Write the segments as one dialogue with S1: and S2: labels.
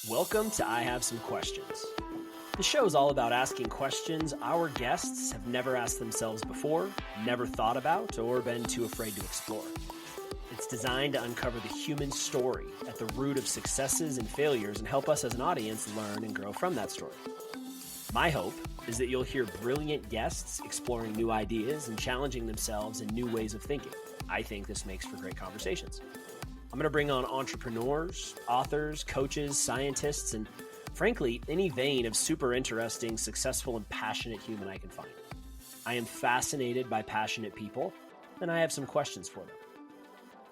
S1: Welcome to I Have Some Questions. The show is all about asking questions our guests have never asked themselves before, never thought about, or been too afraid to explore. It's designed to uncover the human story at the root of successes and failures and help us as an audience learn and grow from that story. My hope is that you'll hear brilliant guests exploring new ideas and challenging themselves in new ways of thinking. I think this makes for great conversations. I'm going to bring on entrepreneurs, authors, coaches, scientists, and frankly, any vein of super interesting, successful, and passionate human I can find. I am fascinated by passionate people, and I have some questions for them.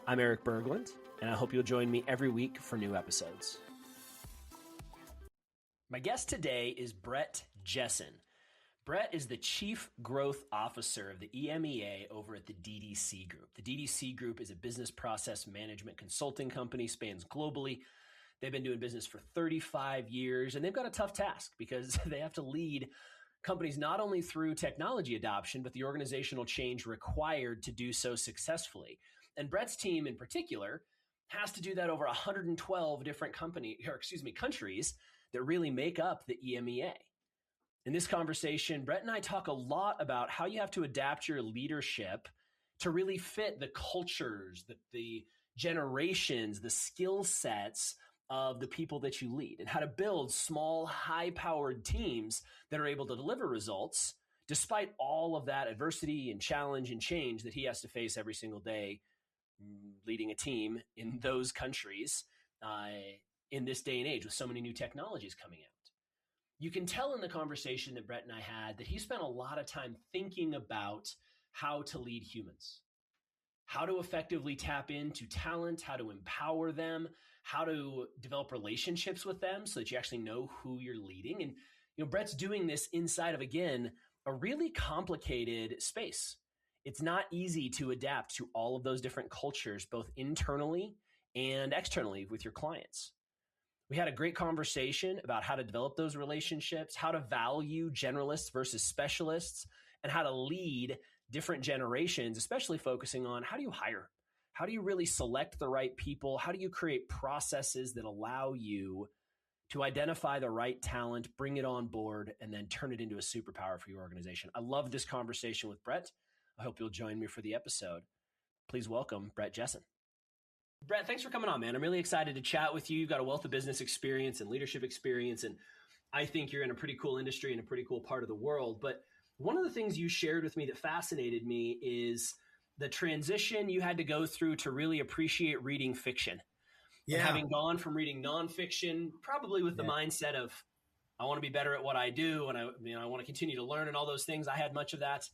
S1: I'm Erik Berglund, and I hope you'll join me every week for new episodes. My guest today is Brett Jesson. Brett is the Chief Growth Officer of the EMEA over at the DDC Group. The DDC Group is a business process management consulting company, spans globally. They've been doing business for 35 years, and they've got a tough task because they have to lead companies not only through technology adoption, but the organizational change required to do so successfully. And Brett's team in particular has to do that over 112 different countries that really make up the EMEA. In this conversation, Brett and I talk a lot about how you have to adapt your leadership to really fit the cultures, the generations, the skill sets of the people that you lead, and how to build small, high-powered teams that are able to deliver results despite all of that adversity and challenge and change that he has to face every single day leading a team in those countries in this day and age with so many new technologies coming out. You can tell in the conversation that Brett and I had that he spent a lot of time thinking about how to lead humans, how to effectively tap into talent, how to empower them, how to develop relationships with them so that you actually know who you're leading. And Brett's doing this inside of, again, a really complicated space. It's not easy to adapt to all of those different cultures, both internally and externally with your clients. We had a great conversation about how to develop those relationships, how to value generalists versus specialists, and how to lead different generations, especially focusing on how do you hire? How do you really select the right people? How do you create processes that allow you to identify the right talent, bring it on board, and then turn it into a superpower for your organization? I love this conversation with Brett. I hope you'll join me for the episode. Please welcome Brett Jesson. Brett, thanks for coming on, man. I'm really excited to chat with you. You've got a wealth of business experience and leadership experience, and I think you're in a pretty cool industry and a pretty cool part of the world. But one of the things you shared with me that fascinated me is the transition you had to go through to really appreciate reading fiction. Yeah. And having gone from reading nonfiction, probably with the mindset of, I want to be better at what I do, and I want to continue to learn and all those things. I had much of that.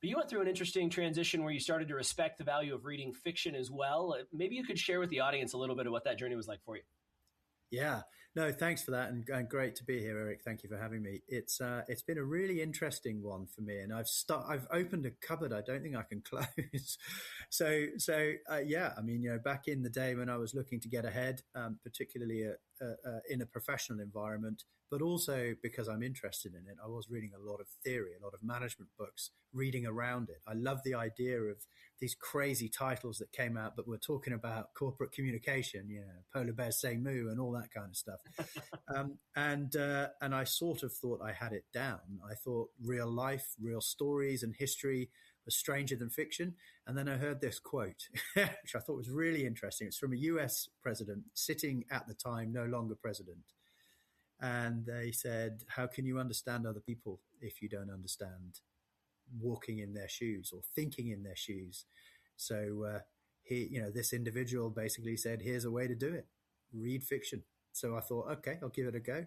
S1: But you went through an interesting transition where you started to respect the value of reading fiction as well. Maybe you could share with the audience a little bit of what that journey was like for you.
S2: Yeah, no, thanks for that, and great to be here, Erik. Thank you for having me. It's been a really interesting one for me, and I've opened a cupboard I don't think I can close. Back in the day when I was looking to get ahead, particularly in a professional environment, but also because I'm interested in it, I was reading a lot of theory, a lot of management books, reading around it. I love the idea of these crazy titles that came out, but we're talking about corporate communication, polar bears say moo and all that kind of stuff. And I sort of thought I had it down. I thought real life, real stories and history was stranger than fiction. And then I heard this quote, which I thought was really interesting. It's from a US president sitting at the time, no longer president. And they said, how can you understand other people if you don't understand walking in their shoes or thinking in their shoes? So this individual basically said, here's a way to do it. Read fiction. So I thought, okay, I'll give it a go.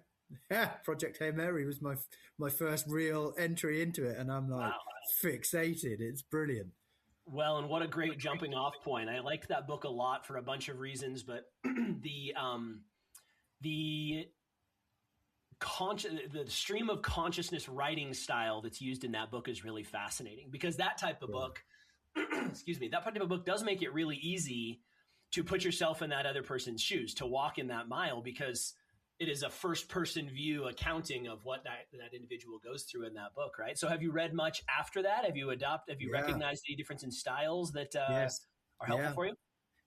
S2: Project Hail Mary was my first real entry into it. And I'm like, fixated. It's brilliant.
S1: Well, and what a great jumping off point. I liked that book a lot for a bunch of reasons, but the stream of consciousness writing style that's used in that book is really fascinating, because that type of book, that type of book does make it really easy to put yourself in that other person's shoes, to walk in that mile, because it is a first person view accounting of what that individual goes through in that book. Right. So have you read much after that? Have you recognized any difference in styles that are helpful for you?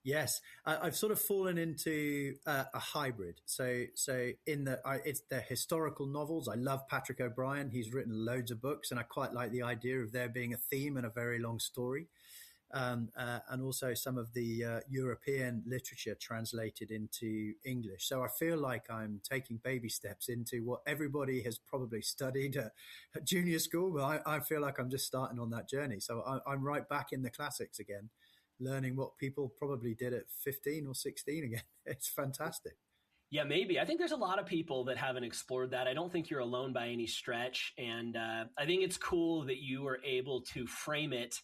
S2: Yes, I've sort of fallen into a hybrid. So it's the historical novels. I love Patrick O'Brien. He's written loads of books, and I quite like the idea of there being a theme and a very long story. And also some of the European literature translated into English. So I feel like I'm taking baby steps into what everybody has probably studied at junior school, but I feel like I'm just starting on that journey. So I'm right back in the classics again, learning what people probably did at 15 or 16 again. It's fantastic.
S1: Yeah, maybe. I think there's a lot of people that haven't explored that. I don't think you're alone by any stretch. And I think it's cool that you were able to frame it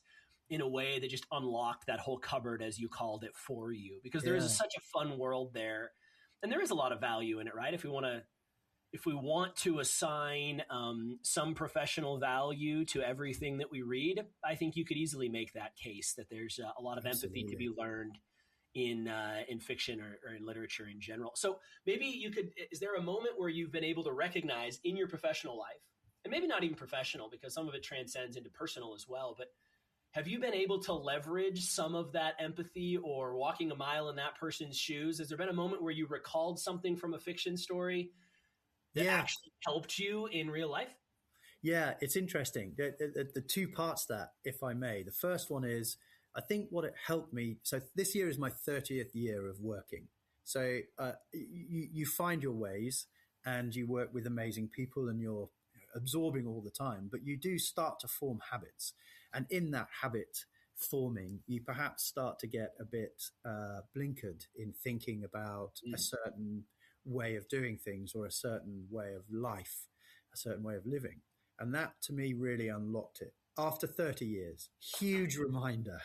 S1: in a way that just unlocked that whole cupboard, as you called it, for you, because there is such a fun world there. And there is a lot of value in it, right? If we want to assign some professional value to everything that we read, I think you could easily make that case that there's a lot of empathy to be learned in fiction or in literature in general. So maybe is there a moment where you've been able to recognize in your professional life, and maybe not even professional because some of it transcends into personal as well, but have you been able to leverage some of that empathy or walking a mile in that person's shoes? Has there been a moment where you recalled something from a fiction story that actually helped you in real life?
S2: Yeah, it's interesting. The two parts that, if I may, the first one is, I think what it helped me. So this year is my 30th year of working. So you find your ways and you work with amazing people and you're absorbing all the time, but you do start to form habits. And in that habit forming, you perhaps start to get a bit blinkered in thinking about a certain way of doing things or a certain way of life, a certain way of living. And that to me really unlocked it. After 30 years, huge reminder,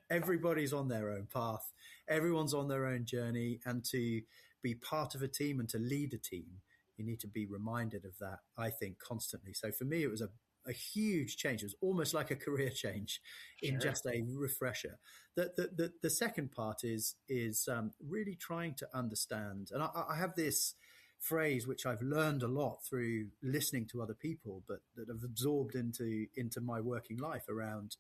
S2: everybody's on their own path. Everyone's on their own journey. And to be part of a team and to lead a team, you need to be reminded of that, I think, constantly. So for me, it was a huge change. It was almost like a career change in just a refresher. The second part is really trying to understand. And I have this phrase, which I've learned a lot through listening to other people, but that have absorbed into my working life around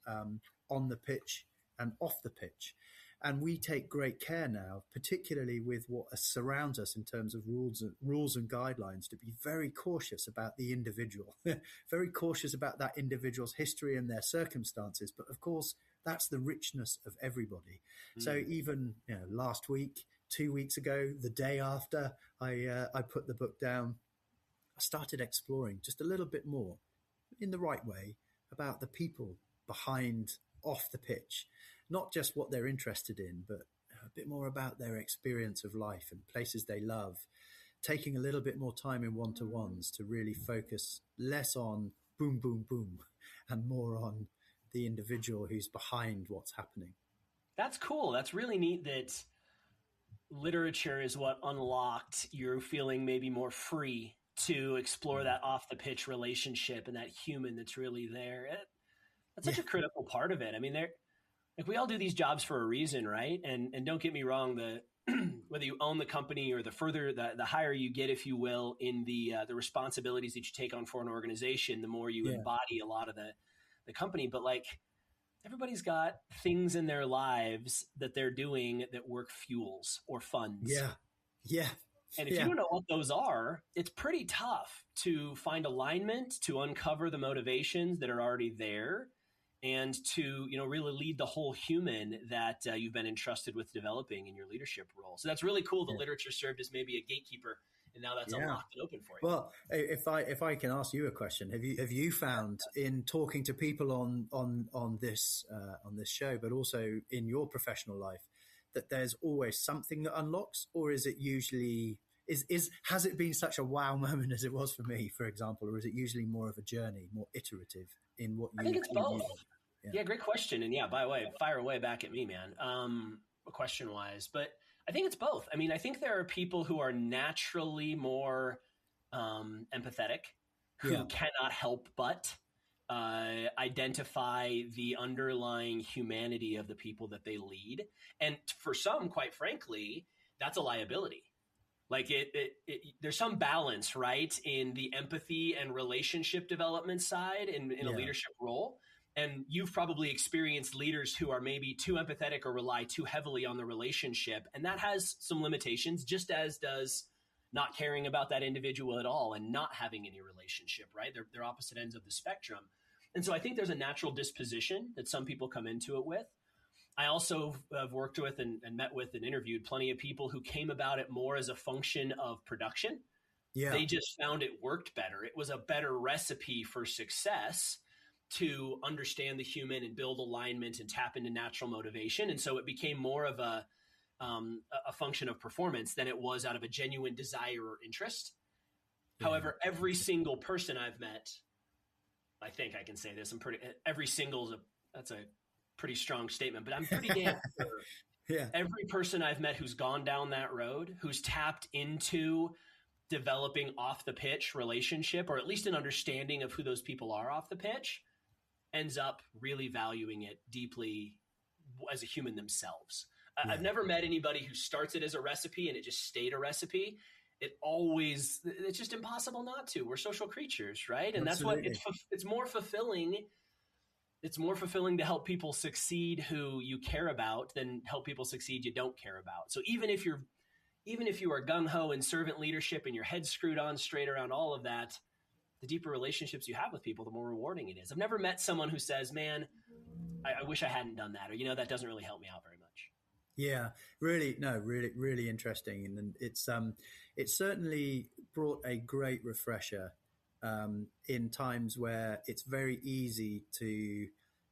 S2: on the pitch and off the pitch. And we take great care now, particularly with what surrounds us in terms of rules and guidelines, to be very cautious about the individual, very cautious about that individual's history and their circumstances. But of course, that's the richness of everybody. So even last week, 2 weeks ago, the day after I put the book down, I started exploring just a little bit more in the right way about the people behind off the pitch. Not just what they're interested in, but a bit more about their experience of life and places they love, taking a little bit more time in one-to-ones to really focus less on boom, boom, boom, and more on the individual who's behind what's happening.
S1: That's cool. That's really neat that literature is what unlocked your feeling maybe more free to explore that off-the-pitch relationship and that human that's really there. That's such a critical part of it. I mean, we all do these jobs for a reason, right? And don't get me wrong, whether you own the company or the higher you get, if you will, in the responsibilities that you take on for an organization, the more you embody a lot of the company. But everybody's got things in their lives that they're doing that work fuels or funds.
S2: Yeah.
S1: And if you don't know what those are, it's pretty tough to find alignment, to uncover the motivations that are already there, and to really lead the whole human that you've been entrusted with developing in your leadership role. So that's really cool. The literature served as maybe a gatekeeper, and now that's unlocked and open for you.
S2: Well, if I can ask you a question, have you found in talking to people on this show, but also in your professional life, that there's always something that unlocks, or is it usually has it been such a wow moment as it was for me, for example, or is it usually more of a journey, more iterative in what you?
S1: I think it's both. Yeah, great question. And by the way, fire away back at me, man. Question wise, but I think it's both. I mean, I think there are people who are naturally more empathetic, who cannot help but identify the underlying humanity of the people that they lead. And for some, quite frankly, that's a liability. There's some balance, right, in the empathy and relationship development side in a leadership role. And you've probably experienced leaders who are maybe too empathetic or rely too heavily on the relationship. And that has some limitations, just as does not caring about that individual at all and not having any relationship, right? They're opposite ends of the spectrum. And so I think there's a natural disposition that some people come into it with. I also have worked with and met with and interviewed plenty of people who came about it more as a function of production. Yeah. They just found it worked better. It was a better recipe for success to understand the human and build alignment and tap into natural motivation. And so it became more of a function of performance than it was out of a genuine desire or interest. Yeah. However, every single person I've met, I think I can say this, that's a pretty strong statement, but I'm pretty damn sure. Yeah. Every person I've met who's gone down that road, who's tapped into developing off the pitch relationship, or at least an understanding of who those people are off the pitch, ends up really valuing it deeply as a human themselves. Yeah. I've never met anybody who starts it as a recipe and it just stayed a recipe. It's just impossible not to. We're social creatures, right? And Absolutely. That's what it's more fulfilling. It's more fulfilling to help people succeed who you care about than help people succeed you don't care about. So even if you are gung-ho in servant leadership and your head's screwed on straight around all of that, the deeper relationships you have with people, the more rewarding it is. I've never met someone who says, man, I wish I hadn't done that, or, that doesn't really help me out very much.
S2: Yeah, really interesting. And it certainly brought a great refresher in times where it's very easy to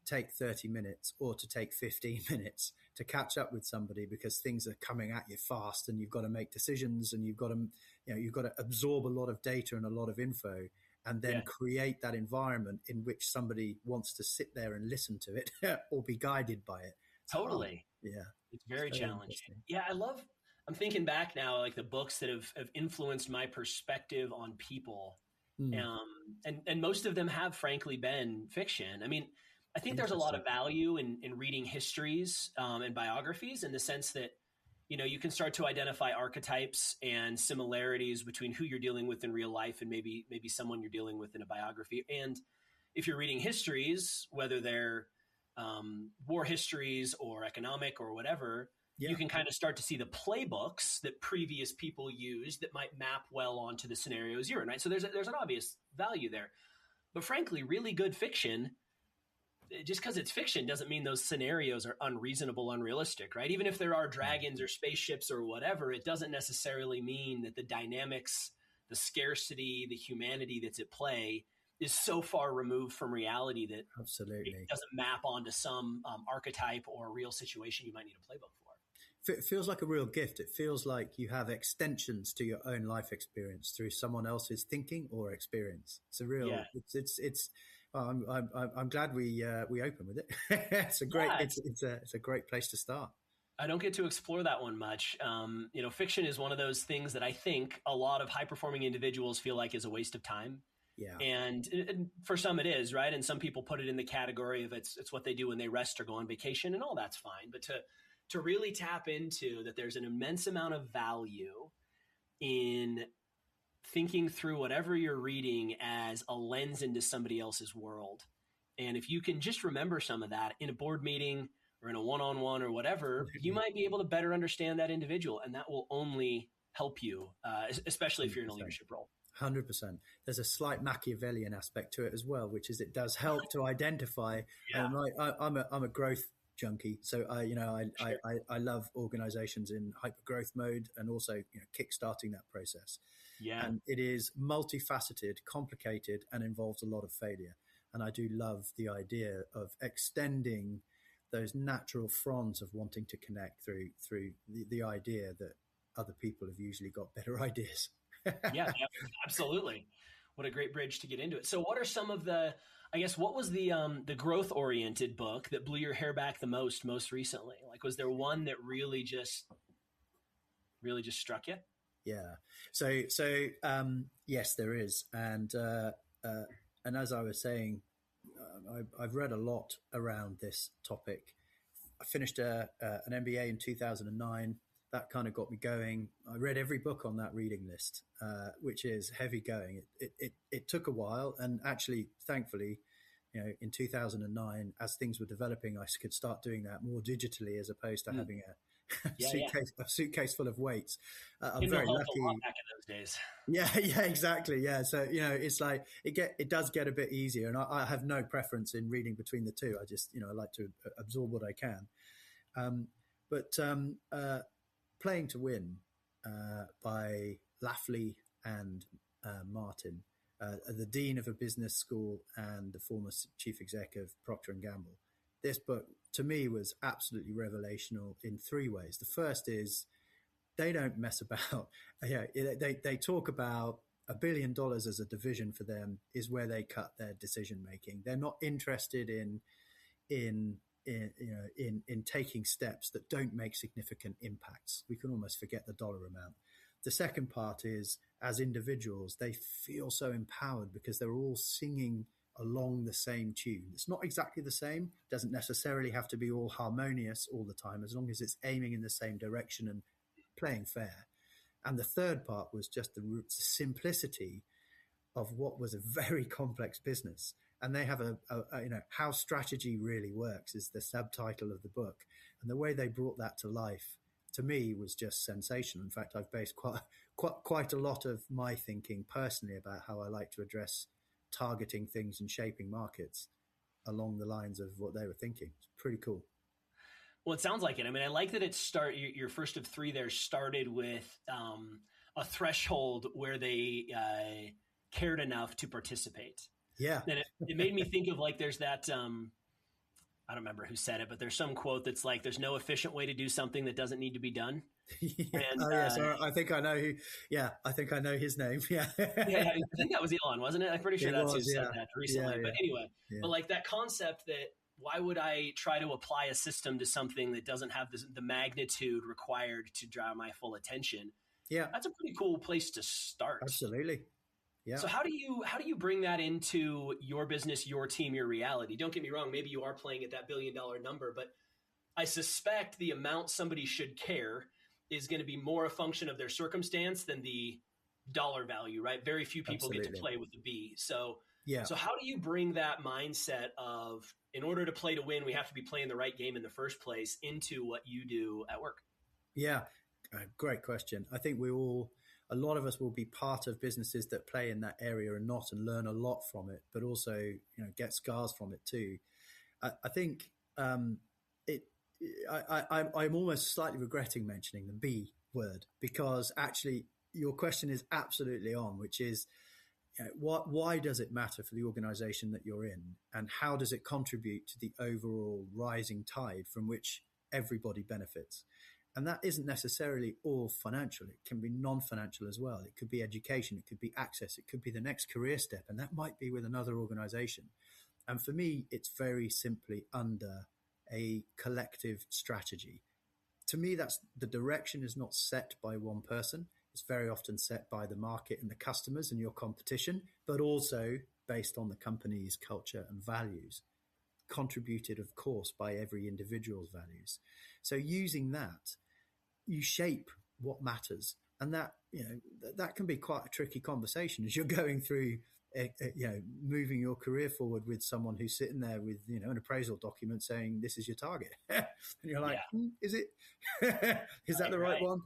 S2: take 30 minutes or to take 15 minutes to catch up with somebody because things are coming at you fast and you've got to make decisions and you've got to absorb a lot of data and a lot of info and then create that environment in which somebody wants to sit there and listen to it or be guided by it.
S1: Totally.
S2: Yeah.
S1: It's very challenging. Yeah. I'm thinking back now, like the books that have influenced my perspective on people. And most of them have frankly been fiction. I mean, I think there's a lot of value in reading histories and biographies in the sense that, you can start to identify archetypes and similarities between who you're dealing with in real life and maybe someone you're dealing with in a biography. And if you're reading histories, whether they're war histories or economic or whatever, you can kind of start to see the playbooks that previous people used that might map well onto the scenarios you're in, right? So there's an obvious value there. But frankly, really good fiction, just because it's fiction doesn't mean those scenarios are unreasonable, unrealistic, right? Even if there are dragons or spaceships or whatever, it doesn't necessarily mean that the dynamics, the scarcity, the humanity that's at play is so far removed from reality that
S2: Absolutely.
S1: It doesn't map onto some archetype or real situation you might need a playbook for.
S2: It feels like a real gift. It feels like you have extensions to your own life experience through someone else's thinking or experience. It's a real. I'm glad we open with it. It's a great. It's a great place to start.
S1: I don't get to explore that one much. Fiction is one of those things that I think a lot of high performing individuals feel like is a waste of time.
S2: Yeah.
S1: And for some it is, right? And some people put it in the category of it's what they do when they rest or go on vacation, and all that's fine. But to really tap into that, there's an immense amount of value in thinking through whatever you're reading as a lens into somebody else's world. And if you can just remember some of that in a board meeting or in a one-on-one or whatever, you might be able to better understand that individual, and that will only help you, especially if you're in a leadership role.
S2: 100%. There's a slight Machiavellian aspect to it as well, which is it does help to identify. I'm a growth junkie, so I love organizations in hyper growth mode and also kickstarting that process.
S1: Yeah,
S2: and it is multifaceted, complicated, and involves a lot of failure. And I do love the idea of extending those natural fronds of wanting to connect through the idea that other people have usually got better ideas.
S1: Yeah, absolutely. What a great bridge to get into it. So what are some of what was the growth oriented book that blew your hair back the most recently? Like, was there one that really just struck you?
S2: Yeah. So yes, there is. And as I was saying, I've read a lot around this topic. I finished an MBA in 2009. That kind of got me going. I read every book on that reading list, which is heavy going. It took a while, and actually, thankfully, in 2009, as things were developing, I could start doing that more digitally as opposed to having a suitcase full of weights. I'm very lucky.
S1: A lot back in those days.
S2: Yeah, exactly. Yeah. So, it's like it does get a bit easier, and I have no preference in reading between the two. I just, I like to absorb what I can. But Playing to Win by Lafley and Martin, the dean of a business school and the former chief exec of Procter & Gamble. This book, to me, was absolutely revelational in three ways. The first is they don't mess about. They talk about $1 billion as a division for them is where they cut their decision making. They're not interested in taking steps that don't make significant impacts. We can almost forget the dollar amount. The second part is, as individuals, they feel so empowered because they're all singing along the same tune. It's not exactly the same, doesn't necessarily have to be all harmonious all the time, as long as it's aiming in the same direction and playing fair. And the third part was just the simplicity of what was a very complex business. And they have a how strategy really works is the subtitle of the book. And the way they brought that to life, to me, was just sensational. In fact, I've based quite a lot of my thinking personally about how I like to address targeting things and shaping markets along the lines of what they were thinking. It's pretty cool.
S1: Well, it sounds like it. I mean, I like that your first of three there started with a threshold where they cared enough to participate.
S2: Yeah.
S1: And it made me think of like, there's that, I don't remember who said it, but there's some quote that's like, there's no efficient way to do something that doesn't need to be done.
S2: And, I think I know who. Yeah, I think I know his name. Yeah,
S1: I think that was Elon, wasn't it? I'm pretty sure who said that recently. But anyway, but like that concept that why would I try to apply a system to something that doesn't have the magnitude required to draw my full attention?
S2: Yeah,
S1: that's a pretty cool place to start.
S2: Absolutely. Yeah.
S1: So how do you bring that into your business, your team, your reality? Don't get me wrong. Maybe you are playing at that $1 billion number, but I suspect the amount somebody should care is going to be more a function of their circumstance than the dollar value, right? Very few people get to play with the B. So how do you bring that mindset of, in order to play to win, we have to be playing the right game in the first place into what you do at work?
S2: Yeah. Great question. I think a lot of us will be part of businesses that play in that area and learn a lot from it, but also, get scars from it too. I think I'm almost slightly regretting mentioning the B word, because actually your question is absolutely on, which is, why does it matter for the organization that you're in, and how does it contribute to the overall rising tide from which everybody benefits? And that isn't necessarily all financial. It can be non-financial as well. It could be education. It could be access. It could be the next career step. And that might be with another organization. And for me, it's very simply under a collective strategy. To me, that's the direction is not set by one person. It's very often set by the market and the customers and your competition, but also based on the company's culture and values, contributed, of course, by every individual's values. So using that, you shape what matters. And that, that can be quite a tricky conversation as you're going through, moving your career forward with someone who's sitting there with, an appraisal document saying, this is your target. And you're like, is it, is that the right one?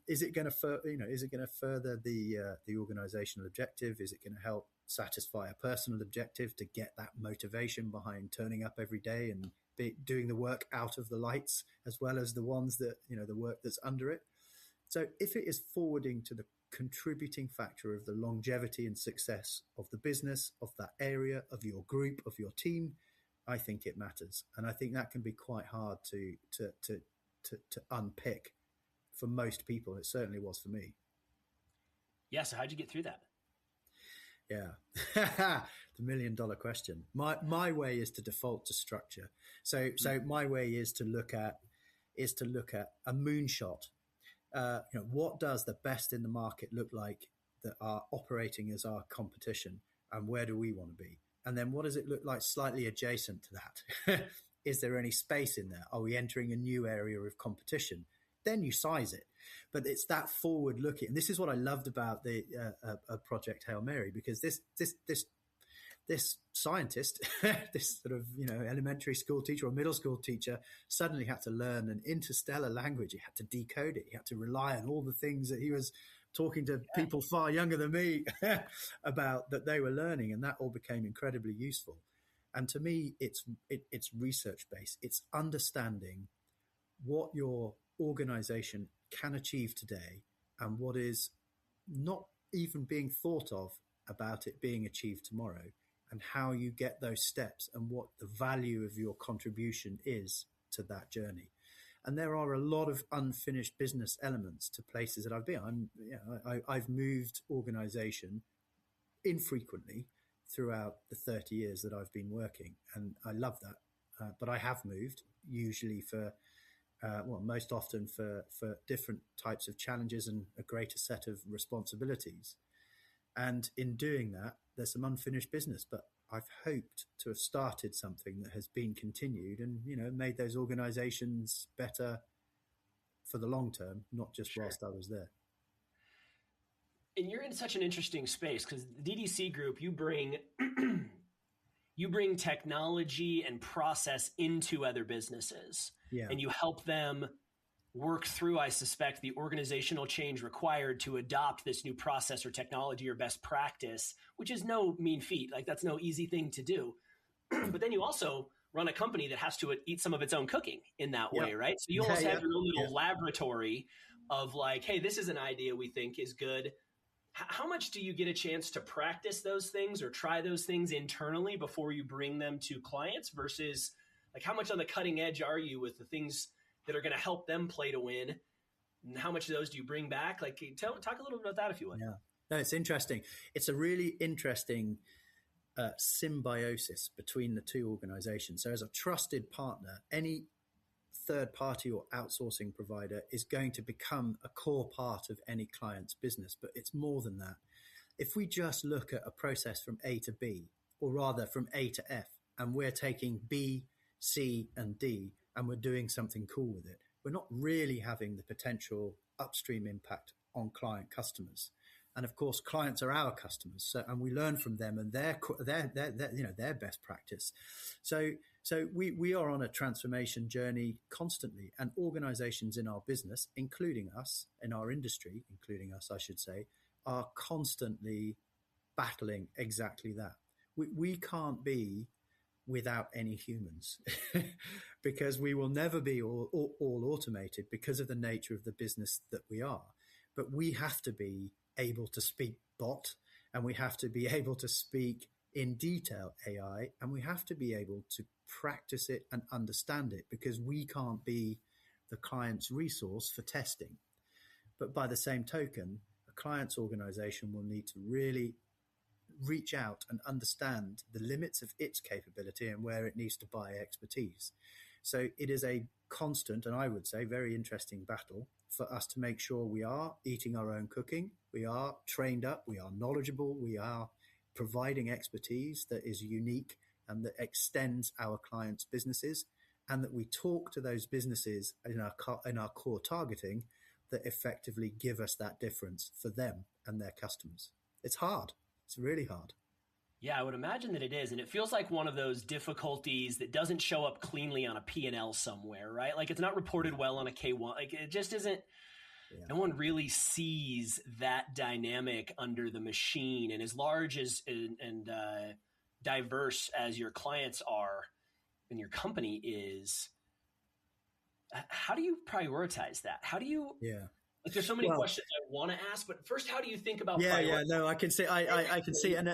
S2: Is it going to further the organizational objective? Is it going to help satisfy a personal objective to get that motivation behind turning up every day and doing the work out of the lights, as well as the ones that, the work that's under it? So if it is forwarding to the contributing factor of the longevity and success of the business, of that area, of your group, of your team, I think it matters. And I think that can be quite hard to unpick for most people. It certainly was for me.
S1: Yeah. So how'd you get through that?
S2: Yeah. The $1 million question. My way is to default to structure. So my way is to look at a moonshot. What does the best in the market look like that are operating as our competition, and where do we want to be? And then what does it look like slightly adjacent to that? Is there any space in there? Are we entering a new area of competition? Then you size it. But it's that forward looking. And this is what I loved about the Project Hail Mary, because this this scientist, this sort of, elementary school teacher or middle school teacher suddenly had to learn an interstellar language. He had to decode it. He had to rely on all the things that he was talking to people far younger than me about, that they were learning. And that all became incredibly useful. And to me, it's research based. It's understanding what your organization can achieve today and what is not even being thought of about it being achieved tomorrow, and how you get those steps and what the value of your contribution is to that journey. And there are a lot of unfinished business elements to places that I've been. I've moved organization infrequently throughout the 30 years that I've been working, and I love that. But I have moved, usually for most often for different types of challenges and a greater set of responsibilities. And in doing that, there's some unfinished business, but I've hoped to have started something that has been continued and, made those organizations better for the long term, not just whilst I was there.
S1: And you're in such an interesting space because the DDC Group, you bring technology and process into other businesses, and you help them work through, I suspect, the organizational change required to adopt this new process or technology or best practice, which is no mean feat. Like, that's no easy thing to do. But then you also run a company that has to eat some of its own cooking in that way, right? So you almost have your own little laboratory of like, hey, this is an idea we think is good. How much do you get a chance to practice those things or try those things internally before you bring them to clients versus like how much on the cutting edge are you with the things that are going to help them play to win? And how much of those do you bring back? Like, talk a little bit about that if you would.
S2: Yeah, no, it's interesting. It's a really interesting symbiosis between the two organizations. So as a trusted partner, any third party or outsourcing provider is going to become a core part of any client's business. But it's more than that. If we just look at a process from A to B, or rather from A to F, and we're taking B, C, and D, and we're doing something cool with it, we're not really having the potential upstream impact on client customers. And of course, clients are our customers, and we learn from them and their best practice. So we are on a transformation journey constantly, and organizations in our business, including us, in our industry, including us, I should say, are constantly battling exactly that. We can't be without any humans because we will never be all automated because of the nature of the business that we are. But we have to be able to speak bot, and we have to be able to speak in detail AI, and we have to be able to practice it and understand it, because we can't be the client's resource for testing. But by the same token, a client's organization will need to really reach out and understand the limits of its capability and where it needs to buy expertise. So it is a constant, and I would say very interesting battle for us to make sure we are eating our own cooking, we are trained up, we are knowledgeable, we are providing expertise that is unique and that extends our clients' businesses, and that we talk to those businesses in our core targeting that effectively give us that difference for them and their customers. It's hard. It's really hard.
S1: Yeah, I would imagine that it is. And it feels like one of those difficulties that doesn't show up cleanly on a P&L somewhere, right? Like, it's not reported well on a K1. Like, it just isn't. Yeah. No one really sees that dynamic under the machine. And as large as and diverse as your clients are and your company is, how do you prioritize that? How do you...
S2: Yeah.
S1: Like, there's so many questions I want to ask, but first, how do you think about?
S2: No, I can see, I can see, and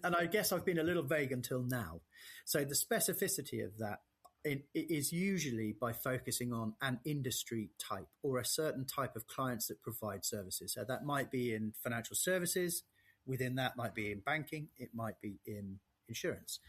S2: I guess I've been a little vague until now. So the specificity of that is usually by focusing on an industry type or a certain type of clients that provide services. So that might be in financial services. Within that might be in banking. It might be in insurance.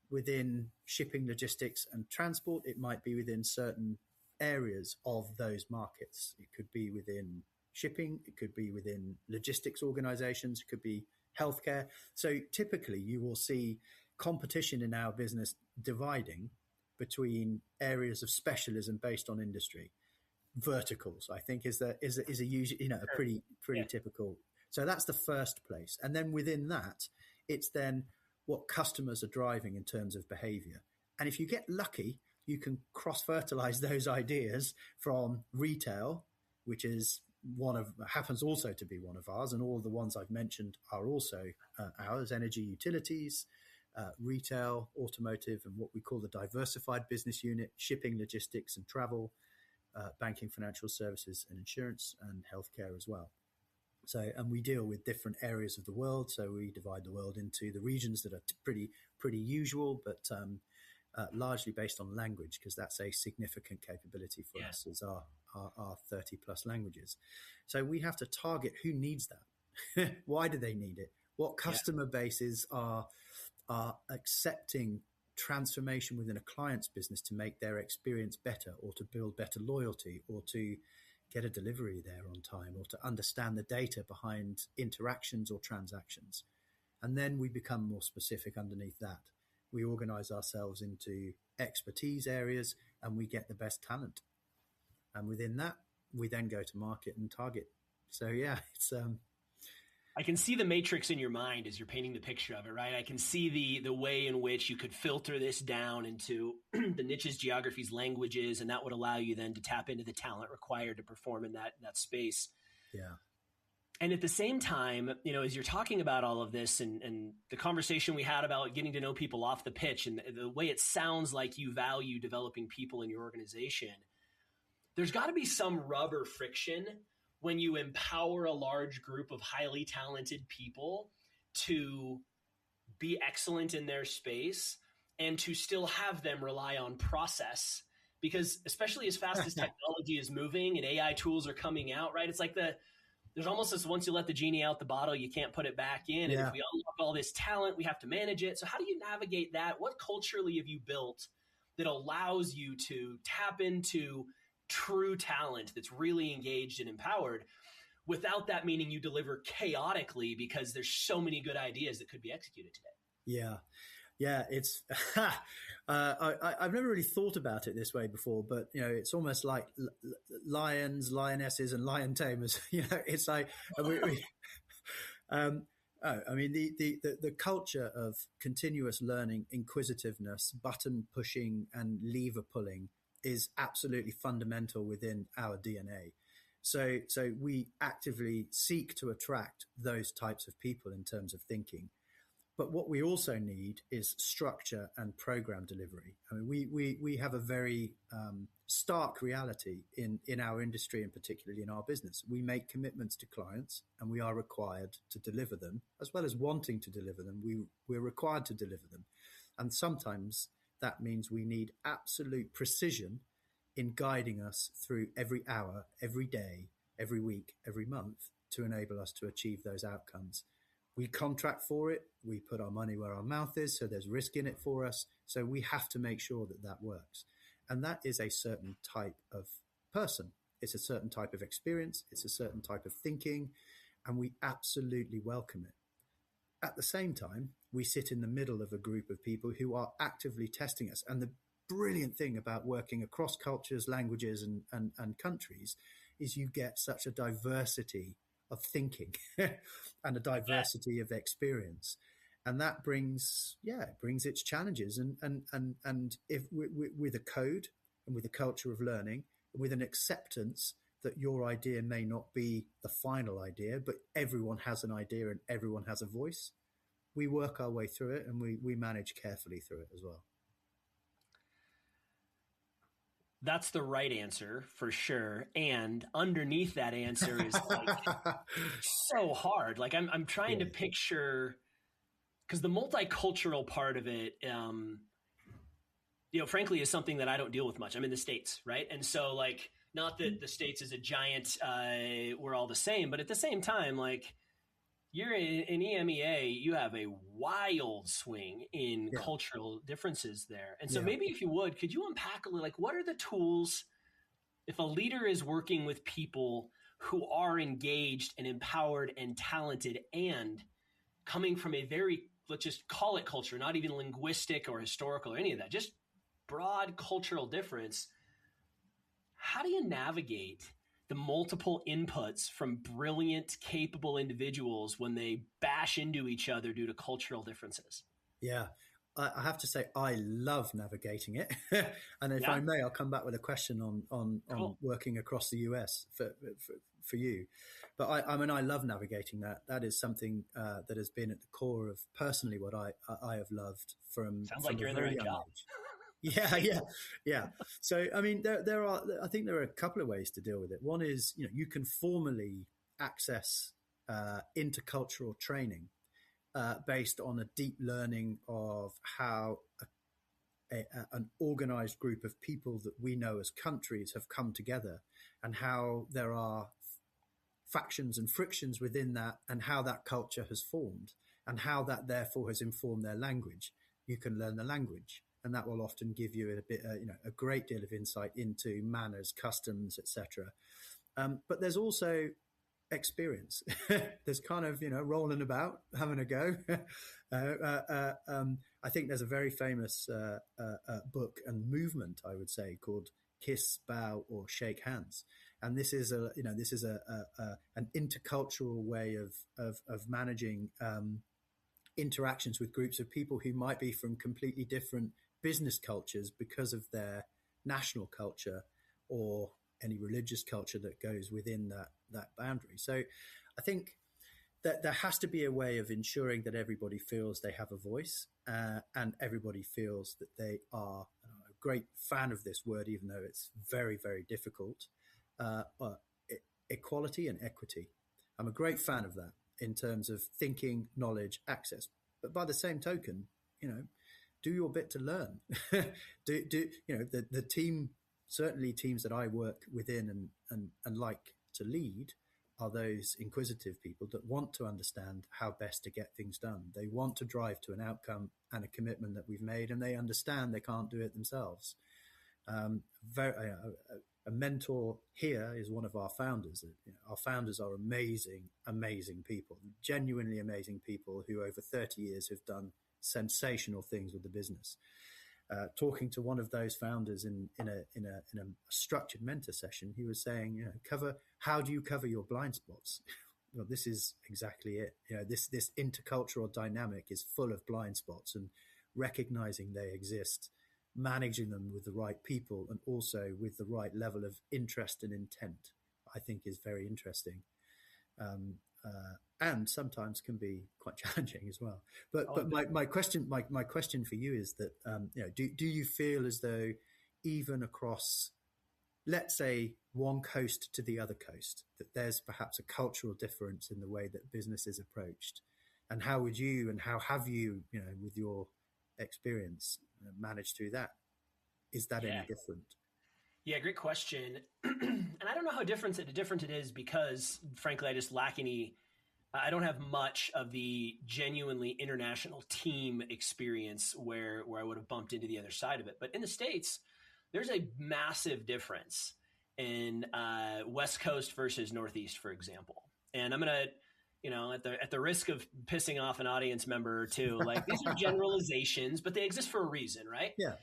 S2: Within shipping, logistics, and transport, it might be within certain areas of those markets. It could be within shipping, it could be within logistics organizations, it could be healthcare. So typically you will see competition in our business dividing between areas of specialism based on industry. Verticals, I think, is a usually, a pretty typical. So that's the first place. And then within that, it's then what customers are driving in terms of behavior. And if you get lucky, you can cross-fertilize those ideas from retail, which is happens also to be one of ours, and all of the ones I've mentioned are also ours: energy, utilities, retail, automotive, and what we call the diversified business unit: shipping, logistics, and travel, banking, financial services, and insurance, and healthcare as well. So, and we deal with different areas of the world. So we divide the world into the regions that are pretty usual, but largely based on language, because that's a significant capability for us as our 30 plus languages. So we have to target who needs that. Why do they need it? What customer bases are accepting transformation within a client's business to make their experience better, or to build better loyalty, or to get a delivery there on time, or to understand the data behind interactions or transactions. And then we become more specific underneath that. We organize ourselves into expertise areas, and we get the best talent. And within that, we then go to market and target. So yeah, it's
S1: I can see the matrix in your mind as you're painting the picture of it, right? I can see the way in which you could filter this down into the niches, geographies, languages, and that would allow you then to tap into the talent required to perform in that space.
S2: Yeah.
S1: And at the same time, as you're talking about all of this and the conversation we had about getting to know people off the pitch, and the way it sounds like you value developing people in your organization, there's got to be some rub or friction when you empower a large group of highly talented people to be excellent in their space and to still have them rely on process. Because especially as fast as technology is moving and AI tools are coming out, right? It's like there's almost this, once you let the genie out the bottle, you can't put it back in. And if we unlock all this talent, we have to manage it. So how do you navigate that? What culturally have you built that allows you to tap into true talent that's really engaged and empowered, without that meaning you deliver chaotically because there's so many good ideas that could be executed today?
S2: Yeah, it's I've never really thought about it this way before, but it's almost like lions, lionesses, and lion tamers. It's like the culture of continuous learning, inquisitiveness, button pushing, and lever pulling is absolutely fundamental within our DNA. So we actively seek to attract those types of people in terms of thinking. But what we also need is structure and program delivery. I mean, we have a very stark reality in our industry, and particularly in our business. We make commitments to clients, and we are required to deliver them, as well as wanting to deliver them. We're required to deliver them. And sometimes that means we need absolute precision in guiding us through every hour, every day, every week, every month, to enable us to achieve those outcomes. We contract for it. We put our money where our mouth is, so there's risk in it for us. So we have to make sure that works. And that is a certain type of person. It's a certain type of experience. It's a certain type of thinking, and we absolutely welcome it. At the same time, we sit in the middle of a group of people who are actively testing us. And the brilliant thing about working across cultures, languages, and countries is you get such a diversity of thinking and a diversity of experience. And that brings its challenges. And if with a code and with a culture of learning, with an acceptance that your idea may not be the final idea, but everyone has an idea and everyone has a voice, we work our way through it, and we manage carefully through it as well.
S1: That's the right answer for sure. And underneath that answer is like so hard. Like I'm trying to picture, because the multicultural part of it, frankly, is something that I don't deal with much. I'm in the States, right? And so like, not that the States is a giant, we're all the same, but at the same time, like, you're in EMEA, you have a wild swing in cultural differences there. And so maybe if you would, could you unpack a little, like, what are the tools if a leader is working with people who are engaged and empowered and talented and coming from a very, let's just call it culture, not even linguistic or historical or any of that, just broad cultural difference. How do you navigate the multiple inputs from brilliant, capable individuals when they bash into each other due to cultural differences?
S2: Yeah. I have to say, I love navigating it. And if I may, I'll come back with a question on
S1: Cool.
S2: working across the US for you. But I mean, I love navigating that. That is something that has been at the core of personally what I have loved
S1: Sounds
S2: from
S1: like
S2: a
S1: you're in the
S2: very
S1: right
S2: young
S1: job.
S2: age. Yeah. So, I mean, I think there are a couple of ways to deal with it. One is, you can formally access intercultural training based on a deep learning of how an organized group of people that we know as countries have come together, and how there are factions and frictions within that, and how that culture has formed, and how that therefore has informed their language. You can learn the language, and that will often give you a great deal of insight into manners, customs, etc. But there's also experience. There's kind of rolling about, having a go. I think there's a very famous book and movement, I would say, called Kiss, Bow, or Shake Hands, and this is an intercultural way of managing interactions with groups of people who might be from completely different business cultures because of their national culture or any religious culture that goes within that boundary. So I think that there has to be a way of ensuring that everybody feels they have a voice, and everybody feels that they are a great fan of this word, even though it's very, very difficult, equality and equity. I'm a great fan of that in terms of thinking, knowledge, access. But by the same token, do your bit to learn. The team, certainly teams that I work within and like to lead, are those inquisitive people that want to understand how best to get things done. They want to drive to an outcome and a commitment that we've made, and they understand they can't do it themselves. A mentor here is one of our founders. Our founders are amazing, amazing people, genuinely amazing people who over 30 years have done sensational things with the business. Talking to one of those founders in a structured mentor session, he was saying, how do you cover your blind spots? Well, this is exactly it. This intercultural dynamic is full of blind spots, and recognizing they exist, managing them with the right people, and also with the right level of interest and intent, I think is very interesting. And sometimes can be quite challenging as well. But my question for you is that do you feel as though even across, let's say, one coast to the other coast, that there's perhaps a cultural difference in the way that business is approached, and how would you and how have you, with your experience, managed through that? Is that any different?
S1: Yeah, great question. And I don't know how different it is because, frankly, I don't have much of the genuinely international team experience where I would have bumped into the other side of it. But in the States, there's a massive difference in West Coast versus Northeast, for example. And I'm going to, at the risk of pissing off an audience member or two, like, these are generalizations, but they exist for a reason, right?
S2: Yeah.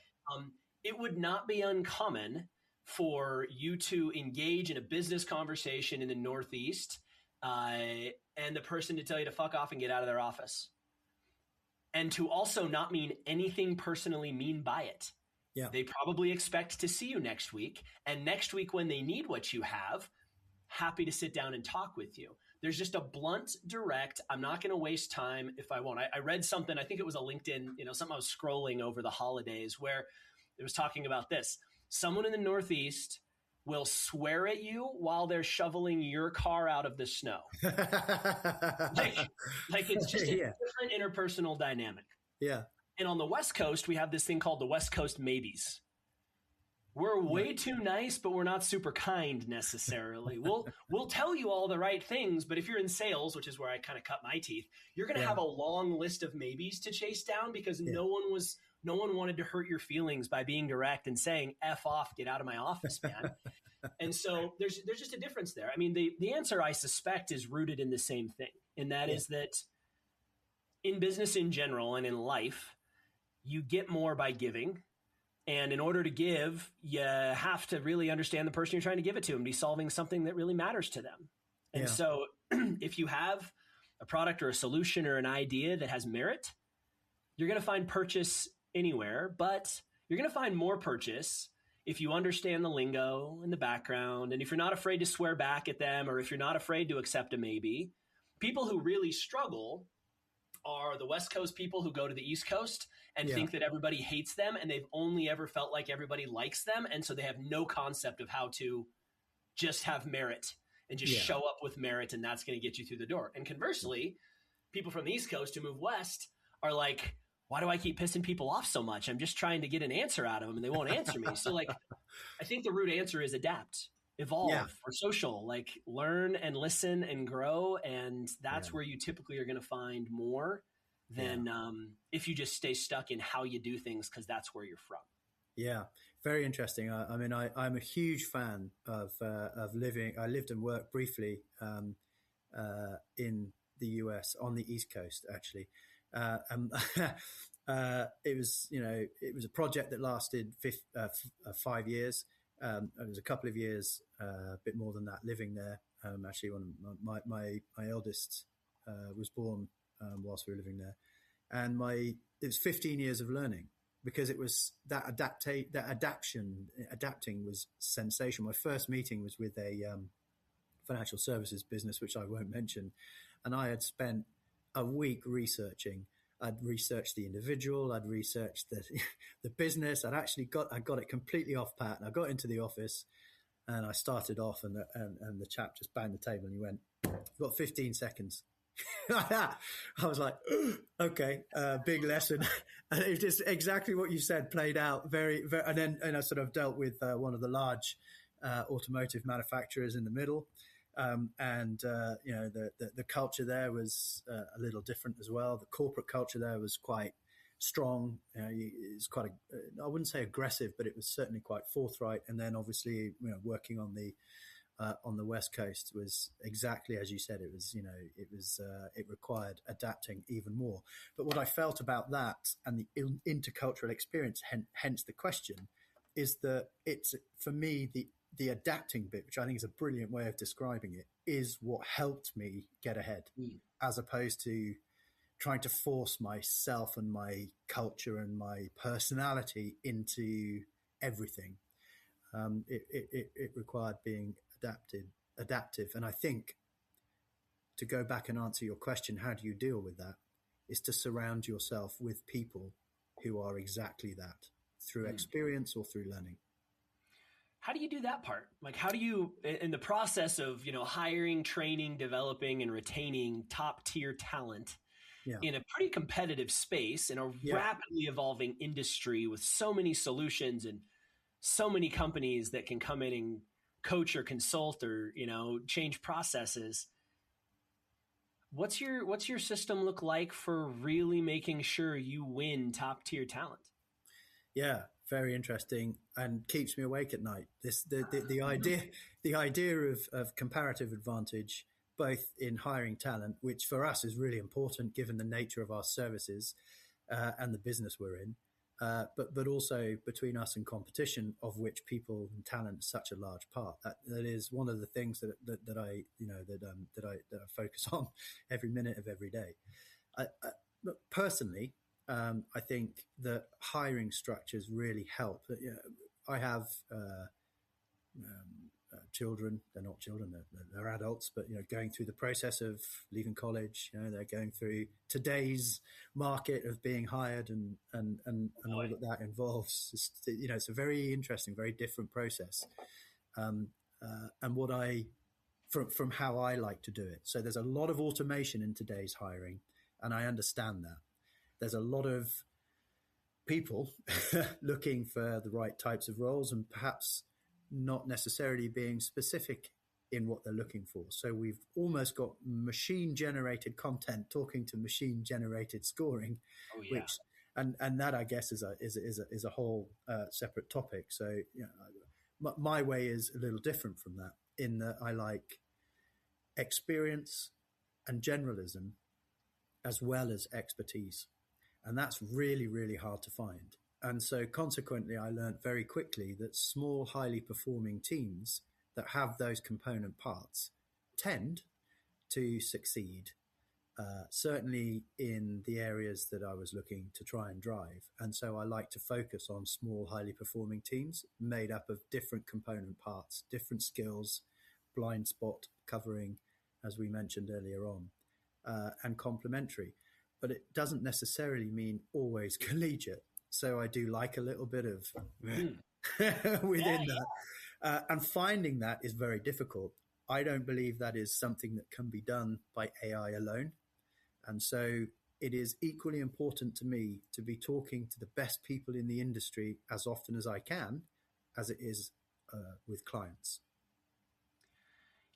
S1: It would not be uncommon for you to engage in a business conversation in the Northeast and the person to tell you to fuck off and get out of their office, and to also not mean anything personally mean by it.
S2: Yeah.
S1: They probably expect to see you next week, and next week when they need what you have, happy to sit down and talk with you. There's just a blunt, direct, I'm not going to waste time if I won't. I read something, I think it was a LinkedIn, something I was scrolling over the holidays, where it was talking about this. Someone in the Northeast will swear at you while they're shoveling your car out of the snow. like it's just a different interpersonal dynamic.
S2: Yeah.
S1: And on the West Coast, we have this thing called the West Coast maybes. We're way too nice, but we're not super kind necessarily. We'll tell you all the right things, but if you're in sales, which is where I kind of cut my teeth, you're going to have a long list of maybes to chase down because no one wanted to hurt your feelings by being direct and saying, F off, get out of my office, man. And so there's just a difference there. I mean, the answer, I suspect, is rooted in the same thing. And that is that in business in general and in life, you get more by giving. And in order to give, you have to really understand the person you're trying to give it to and be solving something that really matters to them. And so if you have a product or a solution or an idea that has merit, you're going to find purchase anywhere, but you're going to find more purchase if you understand the lingo in the background, and if you're not afraid to swear back at them, or if you're not afraid to accept a maybe. People who really struggle are the West Coast people who go to the East Coast and think that everybody hates them, and they've only ever felt like everybody likes them. And so they have no concept of how to just have merit and just show up with merit, and that's going to get you through the door. And conversely, people from the East Coast who move West are like, why do I keep pissing people off so much? I'm just trying to get an answer out of them and they won't answer me. So like, I think the root answer is adapt, evolve, or social, like learn and listen and grow. And that's where you typically are going to find more than if you just stay stuck in how you do things, because that's where you're from. Yeah,
S2: very interesting. I mean, I'm a huge fan of living. I lived and worked briefly in the US on the East Coast, actually. It was a project that lasted 5 years. It was a couple of years, a bit more than that, living there. Actually, one of my eldest was born whilst we were living there, and it was 15 years of learning, because it was adapting was sensational. My first meeting was with a financial services business, which I won't mention, and I had spent a week researching. I'd researched the individual, I'd researched the business. I got it completely off pat. And I got into the office and I started off, and the chap just banged the table and he went, "You've got 15 seconds." I was like, okay, big lesson. And it was just exactly what you said played out very, very. And I sort of dealt with one of the large automotive manufacturers in the middle. The culture there was a little different as well. The corporate culture there was quite strong. It's quite, I wouldn't say aggressive, but it was certainly quite forthright. And then obviously, working on the West Coast was exactly as you said. It was, it required adapting even more. But what I felt about that and the intercultural experience, hence the question, is that it's, for me, the adapting bit, which I think is a brilliant way of describing it, is what helped me get ahead, as opposed to trying to force myself and my culture and my personality into everything. It required being adaptive. And I think, to go back and answer your question, how do you deal with that, is to surround yourself with people who are exactly that, through experience or through learning.
S1: How do you do that part? Like, how do you, in the process of, hiring, training, developing, and retaining top tier talent in a pretty competitive space, in a rapidly evolving industry with so many solutions and so many companies that can come in and coach or consult or, change processes? What's your system look like for really making sure you win top tier talent?
S2: Yeah, very interesting, and keeps me awake at night. The idea of comparative advantage, both in hiring talent, which for us is really important given the nature of our services and the business we're in, but also between us and competition, of which people and talent is such a large part. That is one of the things that I focus on every minute of every day. But personally, I think that hiring structures really help. I have children. They're not children, they're adults, but going through the process of leaving college, they're going through today's market of being hired and all that involves. It's a very interesting, very different process. And what from how I like to do it. So there's a lot of automation in today's hiring, and I understand that. There's a lot of people looking for the right types of roles and perhaps not necessarily being specific in what they're looking for. So we've almost got machine-generated content talking to machine-generated scoring, which and that, I guess, is a whole separate topic. So my way is a little different from that, in that I like experience and generalism as well as expertise. And that's really, really hard to find. And so consequently, I learned very quickly that small, highly performing teams that have those component parts tend to succeed certainly in the areas that I was looking to try and drive. And so I like to focus on small, highly performing teams made up of different component parts, different skills, blind spot covering, as we mentioned earlier on, and complementary. But it doesn't necessarily mean always collegiate. So I do like a little bit of within that. And finding that is very difficult. I don't believe that is something that can be done by AI alone. And so it is equally important to me to be talking to the best people in the industry as often as I can, as it is with clients.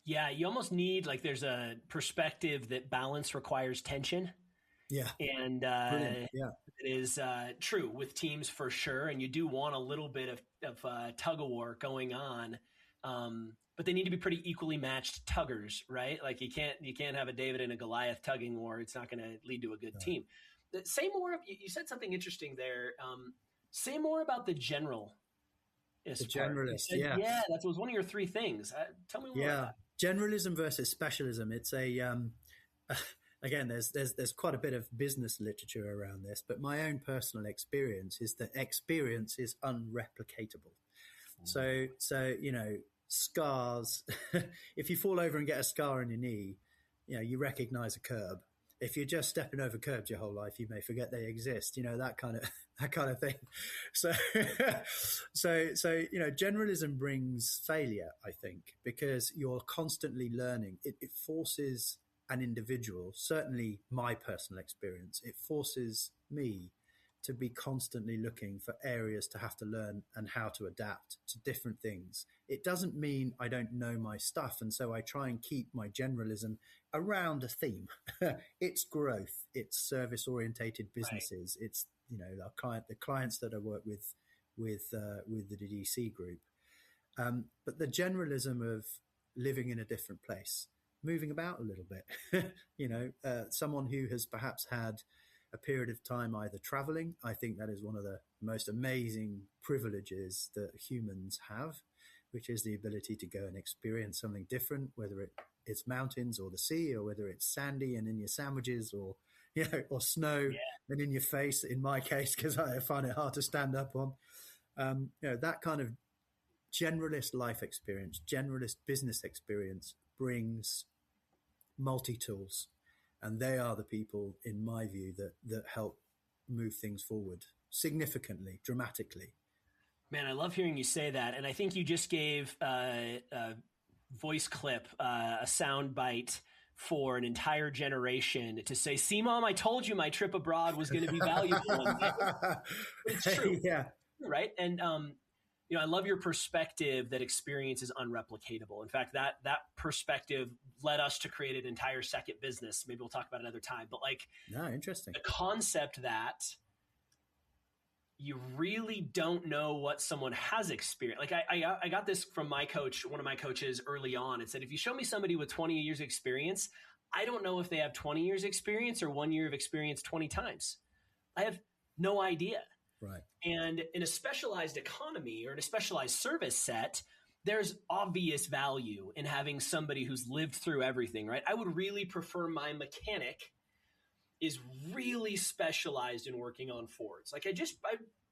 S1: Yeah, you almost need, like, there's a perspective that balance requires tension.
S2: Yeah.
S1: And
S2: Yeah.
S1: it is true with teams for sure. And you do want a little bit of tug of war going on. But they need to be pretty equally matched tuggers, right? Like you can't have a David and a Goliath tugging war. It's not going to lead to a good team. Say more. You said something interesting there. Say more about the general.
S2: The generalist, yeah.
S1: Yeah, that was one of your three things. Tell me more about that.
S2: Generalism versus specialism. It's again, there's quite a bit of business literature around this, but my own personal experience is that experience is unreplicatable. So scars. If you fall over and get a scar on your knee, you recognize a curb. If you're just stepping over curbs your whole life, you may forget they exist. That kind of thing. So generalism brings failure, I think, because you're constantly learning. It forces an individual, certainly my personal experience, it forces me to be constantly looking for areas to have to learn and how to adapt to different things. It doesn't mean I don't know my stuff. And so I try and keep my generalism around a theme. It's growth, it's service orientated businesses. Right. It's, the clients that I work with the DDC Group. But the generalism of living in a different place, moving about a little bit, someone who has perhaps had a period of time either traveling. I think that is one of the most amazing privileges that humans have, which is the ability to go and experience something different, whether it's mountains or the sea, or whether it's sandy and in your sandwiches, or snow and in your face, in my case, because I find it hard to stand up on. That kind of generalist life experience, generalist business experience brings multi-tools. And they are the people, in my view, that help move things forward significantly, dramatically.
S1: Man, I love hearing you say that. And I think you just gave a voice clip, a sound bite for an entire generation to say, see, Mom, I told you my trip abroad was going to be valuable. It's true.
S2: Yeah.
S1: Right. And, I love your perspective that experience is unreplicatable. In fact, that perspective led us to create an entire second business. Maybe we'll talk about it another time. But
S2: interesting.
S1: The concept that you really don't know what someone has experienced. Like I got this from my coach, one of my coaches early on. It said, if you show me somebody with 20 years experience, I don't know if they have 20 years experience or 1 year of experience 20 times. I have no idea.
S2: Right.
S1: And in a specialized economy or in a specialized service set, there's obvious value in having somebody who's lived through everything, right? I would really prefer my mechanic is really specialized in working on Fords. Like I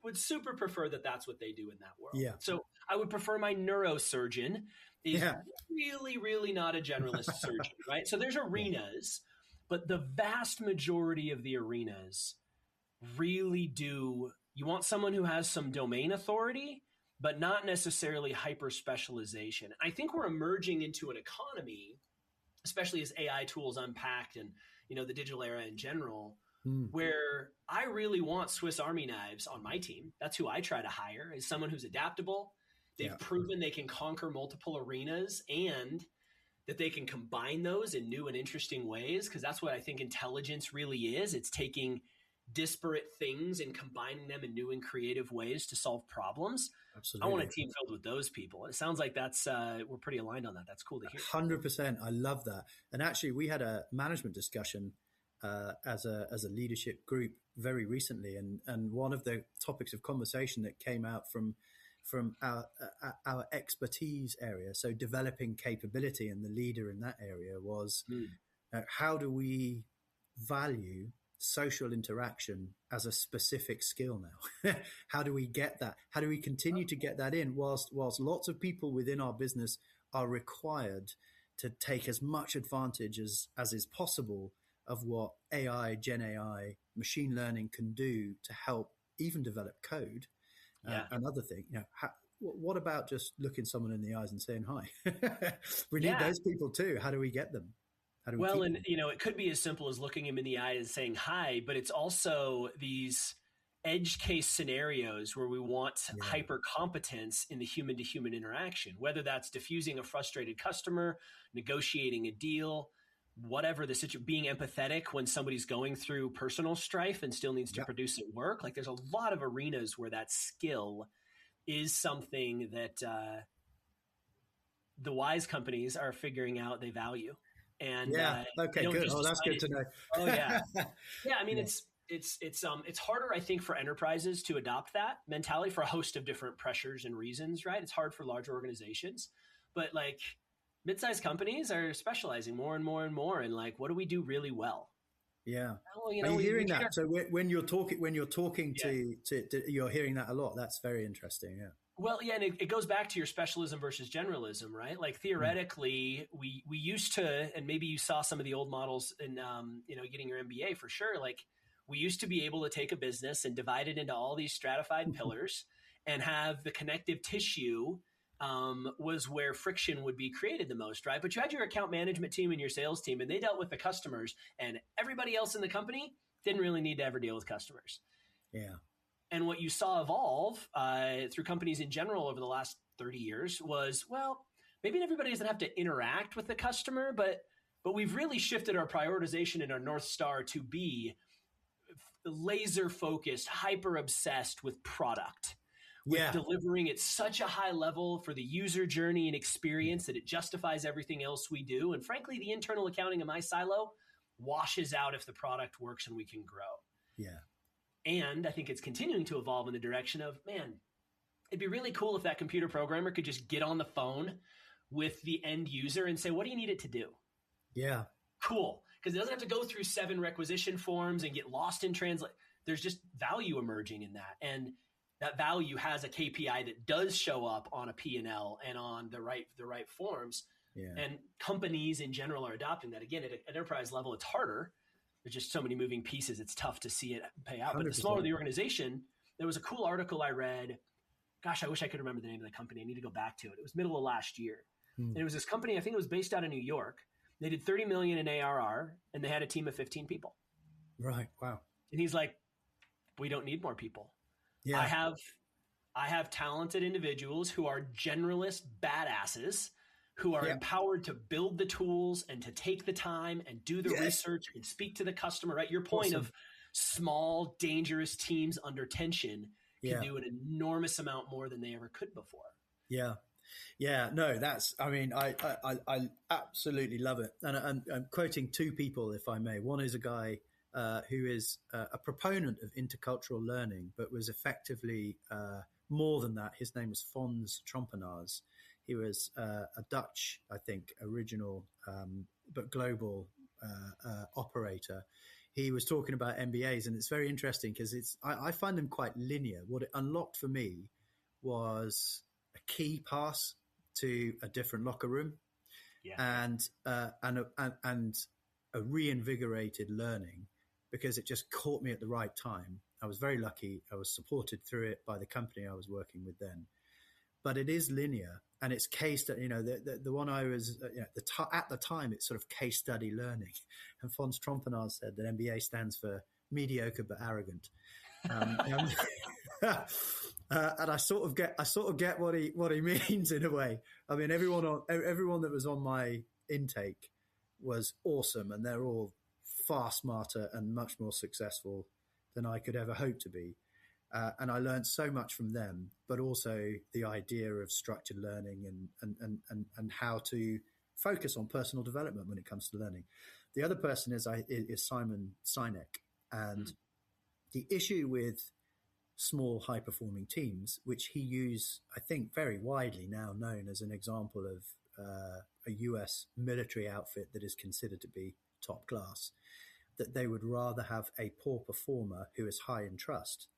S1: would super prefer that that's what they do in that world.
S2: Yeah.
S1: So I would prefer my neurosurgeon is really, really not a generalist surgeon, right? So there's arenas, but the vast majority of the arenas really do. You want someone who has some domain authority, but not necessarily hyper specialization. I think we're emerging into an economy, especially as AI tools unpacked and, the digital era in general, where I really want Swiss Army knives on my team. That's who I try to hire, is someone who's adaptable. They've proven they can conquer multiple arenas and that they can combine those in new and interesting ways. Because that's what I think intelligence really is. It's taking disparate things and combining them in new and creative ways to solve problems.
S2: Absolutely.
S1: I want a team filled with those people. It sounds like that's we're pretty aligned on that. That's cool to hear.
S2: 100%. I love that. And actually, we had a management discussion as a leadership group very recently, and one of the topics of conversation that came out from our expertise area, so developing capability, and the leader in that area was how do we value social interaction as a specific skill now. How do we get that? How do we continue to get that in whilst lots of people within our business are required to take as much advantage as is possible of what AI, Gen AI, machine learning can do to help even develop code and other things. What about just looking someone in the eyes and saying hi? We need those people too. How do we get them?
S1: Well, and it could be as simple as looking him in the eye and saying hi, but it's also these edge case scenarios where we want hyper competence in the human to human interaction, whether that's diffusing a frustrated customer, negotiating a deal, whatever the situation, being empathetic when somebody's going through personal strife and still needs to produce at work. Like there's a lot of arenas where that skill is something that the wise companies are figuring out they value. And
S2: okay, good. Oh, that's good to know.
S1: Oh yeah, yeah. I mean, it's harder, I think, for enterprises to adopt that mentality for a host of different pressures and reasons. Right? It's hard for larger organizations, but like mid-sized companies are specializing more and more and more in like, what do we do really well?
S2: Yeah. Are you hearing that? So when you're talking to you're hearing that a lot. That's very interesting. Yeah.
S1: Well, yeah, and it goes back to your specialism versus generalism, right? Like theoretically, we used to, and maybe you saw some of the old models in, getting your MBA for sure. Like we used to be able to take a business and divide it into all these stratified pillars and have the connective tissue was where friction would be created the most, right? But you had your account management team and your sales team, and they dealt with the customers, and everybody else in the company didn't really need to ever deal with customers.
S2: Yeah.
S1: And what you saw evolve through companies in general over the last 30 years was, well, maybe everybody doesn't have to interact with the customer, but we've really shifted our prioritization and our North Star to be laser focused, hyper obsessed with product, with delivering at such a high level for the user journey and experience that it justifies everything else we do. And frankly, the internal accounting in my silo washes out if the product works and we can grow.
S2: Yeah.
S1: And I think it's continuing to evolve in the direction of, man, it'd be really cool if that computer programmer could just get on the phone with the end user and say, what do you need it to do?
S2: Yeah.
S1: Cool. Because it doesn't have to go through 7 requisition forms and get lost in translate. There's just value emerging in that. And that value has a KPI that does show up on a P&L and on the right forms.
S2: Yeah.
S1: And companies in general are adopting that. Again, at an enterprise level, it's harder. There's just so many moving pieces. It's tough to see it pay out. 100%. But the smaller the organization, there was a cool article I read. Gosh, I wish I could remember the name of the company. I need to go back to it. It was middle of last year. And it was this company, I think it was based out of New York. They did 30 million in ARR and they had a team of 15 people.
S2: Right. Wow.
S1: And he's like, we don't need more people.
S2: Yeah.
S1: I have talented individuals who are generalist badasses who are empowered to build the tools and to take the time and do the research and speak to the customer, right? Your point of small, dangerous teams under tension can do an enormous amount more than they ever could before.
S2: Yeah. Yeah. No, I absolutely love it. And I'm quoting 2 people, if I may. One is a guy who is a proponent of intercultural learning, but was effectively more than that. His name was Fons Trompenaars. He was a Dutch, I think, original, but global operator. He was talking about MBAs, and it's very interesting because I find them quite linear. What it unlocked for me was a key pass to a different locker room, and a reinvigorated learning, because it just caught me at the right time. I was very lucky. I was supported through it by the company I was working with then. But it is linear, and it's case that, the one I was at the time, it's sort of case study learning. And Fons Trompenaars said that MBA stands for mediocre but arrogant. And I sort of get what he means in a way. I mean, everyone that was on my intake was awesome, and they're all far smarter and much more successful than I could ever hope to be. And I learned so much from them, but also the idea of structured learning and how to focus on personal development when it comes to learning. The other person is Simon Sinek. And the issue with small high-performing teams, which he used, I think, very widely now known as an example of a US military outfit that is considered to be top class. that they would rather have a poor performer who is high in trust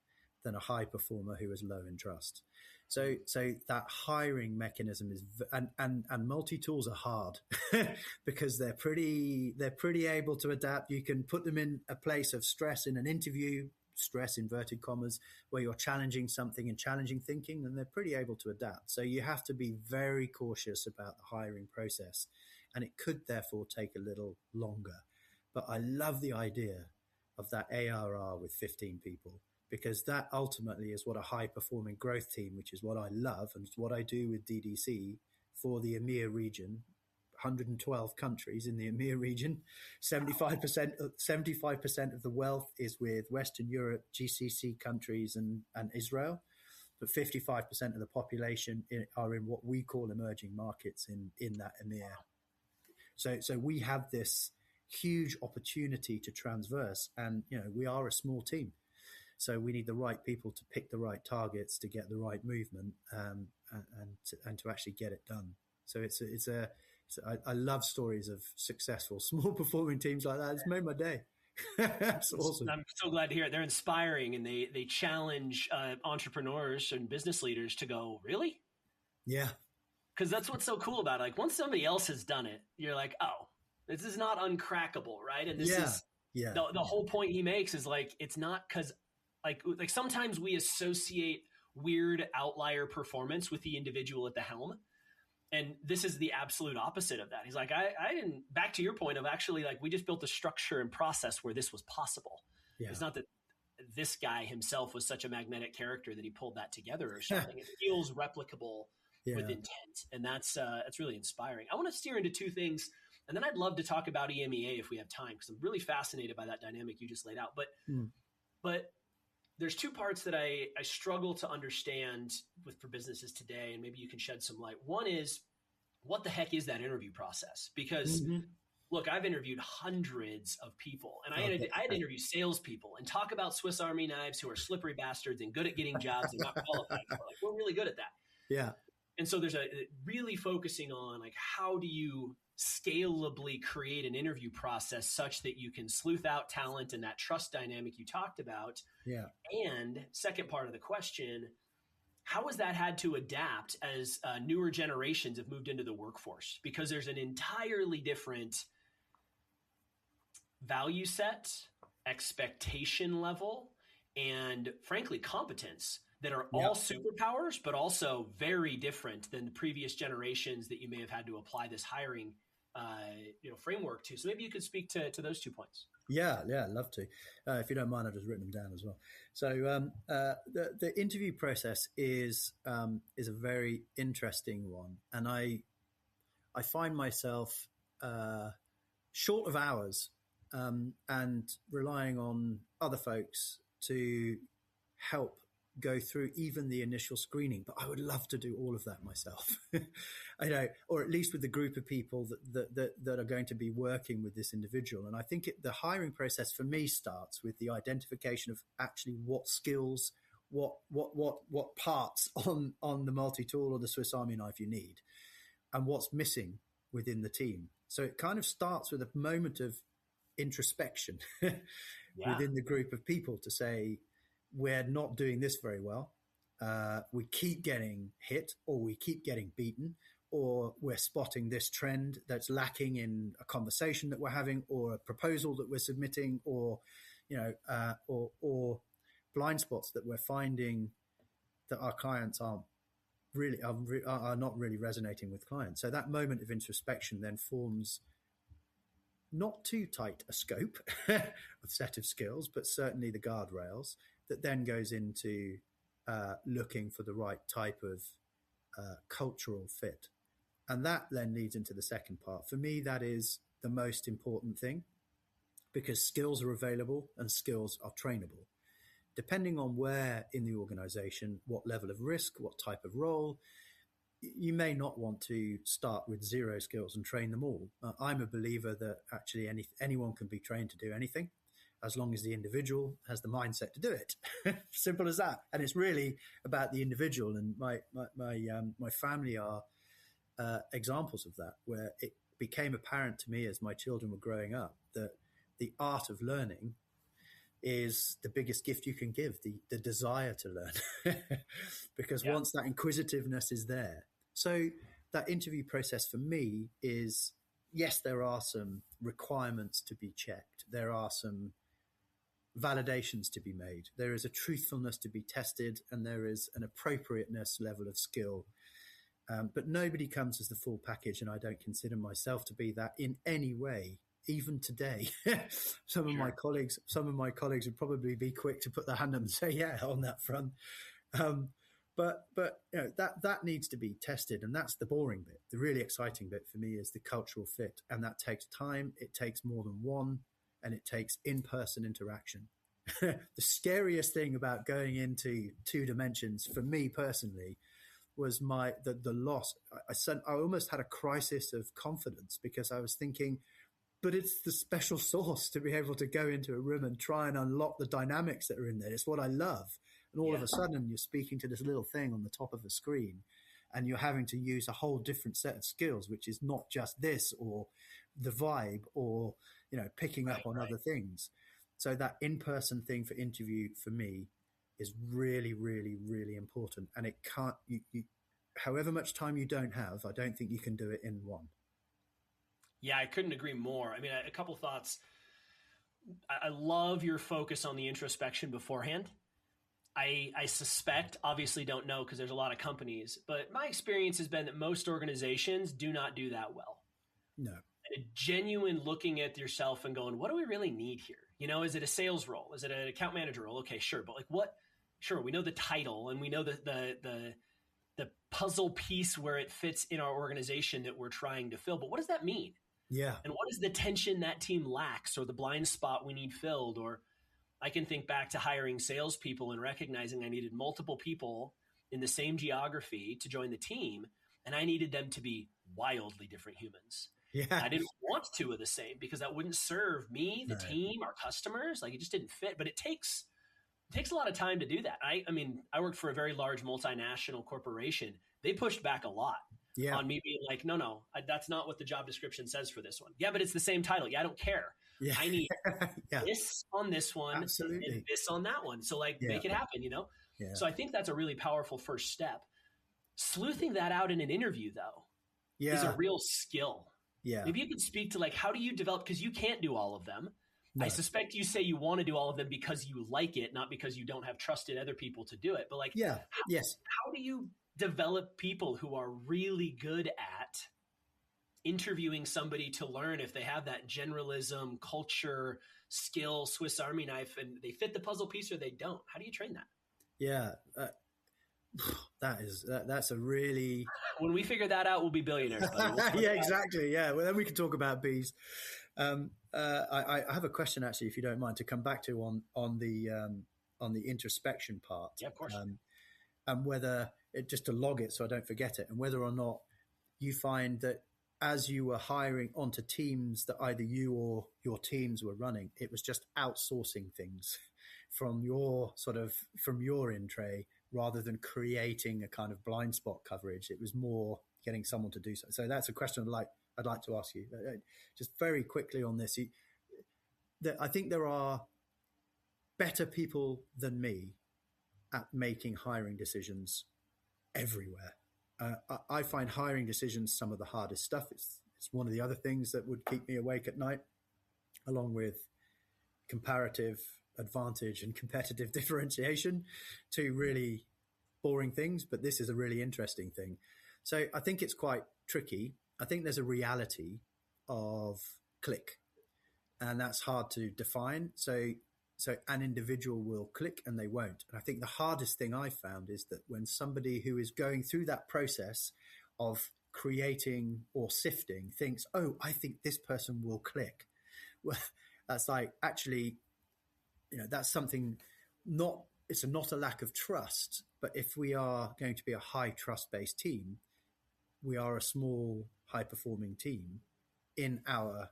S2: than a high performer who is low in trust. So that hiring mechanism is, and multi-tools are hard because they're pretty able to adapt. You can put them in a place of stress in an interview, stress inverted commas, where you're challenging something and challenging thinking, and they're pretty able to adapt. So you have to be very cautious about the hiring process, and it could therefore take a little longer. But I love the idea of that ARR with 15 people, because that ultimately is what a high-performing growth team, which is what I love and what I do with DDC for the EMEA region, 112 countries in the EMEA region, 75% of the wealth is with Western Europe, GCC countries and Israel, but 55% of the population are in what we call emerging markets in that EMEA. So we have this huge opportunity to transverse, and we are a small team. So we need the right people to pick the right targets, to get the right movement, and to actually get it done. So I love stories of successful small performing teams like that. It's made my day. That's awesome.
S1: I'm so glad to hear it. They're inspiring, and they challenge entrepreneurs and business leaders to go, really?
S2: Yeah.
S1: Because that's what's so cool about it. Like, once somebody else has done it, you're like, oh, this is not uncrackable, right? And this is the whole point he makes is like, it's not because like sometimes we associate weird outlier performance with the individual at the helm. And this is the absolute opposite of that. He's like, I didn't, back to your point of actually, like, we just built a structure and process where this was possible. Yeah. It's not that this guy himself was such a magnetic character that he pulled that together or something. It feels replicable with intent. And that's really inspiring. I want to steer into two things, and then I'd love to talk about EMEA if we have time, because I'm really fascinated by that dynamic you just laid out. But there's two parts that I struggle to understand for businesses today, and maybe you can shed some light. One is, what the heck is that interview process? Because look, I've interviewed hundreds of people, and I had to interview salespeople and talk about Swiss Army knives who are slippery bastards and good at getting jobs and not qualified for. Like, we're really good at that.
S2: Yeah.
S1: And so there's really focusing on, like, how do you scalably create an interview process such that you can sleuth out talent and that trust dynamic you talked about.
S2: Yeah.
S1: And second part of the question, how has that had to adapt as newer generations have moved into the workforce? Because there's an entirely different value set, expectation level, and frankly, competence that are all superpowers, but also very different than the previous generations that you may have had to apply this hiring framework to. So maybe you could speak to those 2 points.
S2: Yeah, I'd love to. If you don't mind, I've just written them down as well. So the interview process is a very interesting one, and I find myself short of hours and relying on other folks to help go through even the initial screening, but I would love to do all of that myself. Or at least with the group of people that are going to be working with this individual. And I think the hiring process for me starts with the identification of actually what skills, what parts on the multi-tool or the Swiss Army knife you need, and what's missing within the team. So it kind of starts with a moment of introspection within the group of people to say, we're not doing this very well. We keep getting hit, or we keep getting beaten, or we're spotting this trend that's lacking in a conversation that we're having, or a proposal that we're submitting, or blind spots that we're finding that our clients are not really resonating with clients. So that moment of introspection then forms not too tight a scope of set of skills, but certainly the guardrails that then goes into looking for the right type of cultural fit. And that then leads into the second part. For me, that is the most important thing, because skills are available and skills are trainable. Depending on where in the organization, what level of risk, what type of role, you may not want to start with zero skills and train them all. I'm a believer that actually anyone can be trained to do anything, as long as the individual has the mindset to do it. Simple as that. And it's really about the individual. And my family are examples of that, where it became apparent to me as my children were growing up that the art of learning is the biggest gift you can give, the desire to learn. Because once that inquisitiveness is there. So that interview process for me is, yes, there are some requirements to be checked. There are some validations to be made. There is a truthfulness to be tested, and there is an appropriateness level of skill. But nobody comes as the full package, and I don't consider myself to be that in any way. Even today, some of my colleagues would probably be quick to put their hand up and say, "Yeah," on that front. But that needs to be tested, and that's the boring bit. The really exciting bit for me is the cultural fit, and that takes time. It takes more than one, and it takes in-person interaction. The scariest thing about going into 2 dimensions for me personally was the loss. I almost had a crisis of confidence because I was thinking, but it's the special sauce to be able to go into a room and try and unlock the dynamics that are in there. It's what I love. And all of a sudden you're speaking to this little thing on the top of a screen, and you're having to use a whole different set of skills, which is not just this or the vibe or, picking up on other things. So that in-person thing for interview for me is really, really, really important. And it can't, however much time you don't have, I don't think you can do it in one.
S1: Yeah, I couldn't agree more. I mean, a couple thoughts. I love your focus on the introspection beforehand. I suspect, obviously don't know because there's a lot of companies, but my experience has been that most organizations do not do that well.
S2: No.
S1: And a genuine looking at yourself and going, what do we really need here? Is it a sales role? Is it an account manager role? Okay, sure. But sure, we know the title and we know the puzzle piece where it fits in our organization that we're trying to fill. But what does that mean?
S2: Yeah.
S1: And what is the tension that team lacks or the blind spot we need filled? Or I can think back to hiring salespeople and recognizing I needed multiple people in the same geography to join the team. And I needed them to be wildly different humans.
S2: Yeah.
S1: I didn't want 2 of the same because that wouldn't serve me, the team, our customers. Like it just didn't fit, but it takes a lot of time to do that. I mean, I worked for a very large multinational corporation. They pushed back a lot. On me being like, no, that's not what the job description says for this one. Yeah, but it's the same title. Yeah, I don't care. Yeah. I need this on this one and this on that one. So make it happen, Yeah. So I think that's a really powerful first step. Sleuthing that out in an interview, though, is a real skill. Yeah. Maybe you could speak to how do you develop, because you can't do all of them. No. I suspect you say you want to do all of them because you like it, not because you don't have trusted other people to do it. But how do you develop people who are really good at interviewing somebody to learn if they have that generalism, culture, skill, Swiss Army knife, and they fit the puzzle piece or they don't? How do you train that?
S2: Yeah. That's a really...
S1: When we figure that out, we'll be billionaires.
S2: Yeah, exactly. Yeah. Well, then we can talk about bees. I have a question, actually, if you don't mind, to come back to on the introspection part.
S1: Yeah, of course.
S2: And whether just to log it so I don't forget it, and whether or not you find that as you were hiring onto teams that either you or your teams were running, it was just outsourcing things from your in tray rather than creating a kind of blind spot coverage. It was more getting someone to do so. So that's a question I'd like to ask you. Just very quickly on this. I think there are better people than me at making hiring decisions everywhere. I find hiring decisions some of the hardest stuff. It's one of the other things that would keep me awake at night, along with comparative advantage and competitive differentiation, two really boring things, but this is a really interesting thing. So I think it's quite tricky. I think there's a reality of click, and that's hard to define. So an individual will click and they won't. And I think the hardest thing I found is that when somebody who is going through that process of creating or sifting thinks, oh, I think this person will click. Well, that's actually, that's something it's not a lack of trust, but if we are going to be a high trust-based team, we are a small, high-performing team in our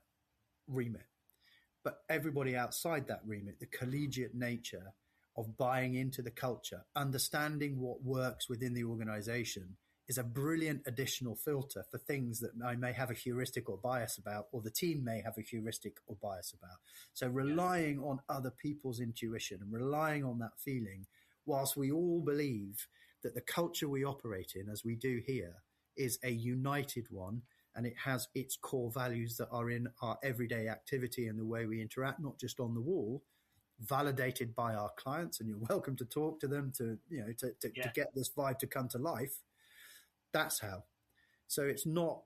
S2: remit. But everybody outside that remit, the collegiate nature of buying into the culture, understanding what works within the organization is a brilliant additional filter for things that I may have a heuristic or bias about, or the team may have a heuristic or bias about. So relying on other people's intuition and relying on that feeling, whilst we all believe that the culture we operate in, as we do here, is a united one, and it has its core values that are in our everyday activity and the way we interact, not just on the wall, validated by our clients. And you're welcome to talk to them to get this vibe to come to life. That's how. So it's not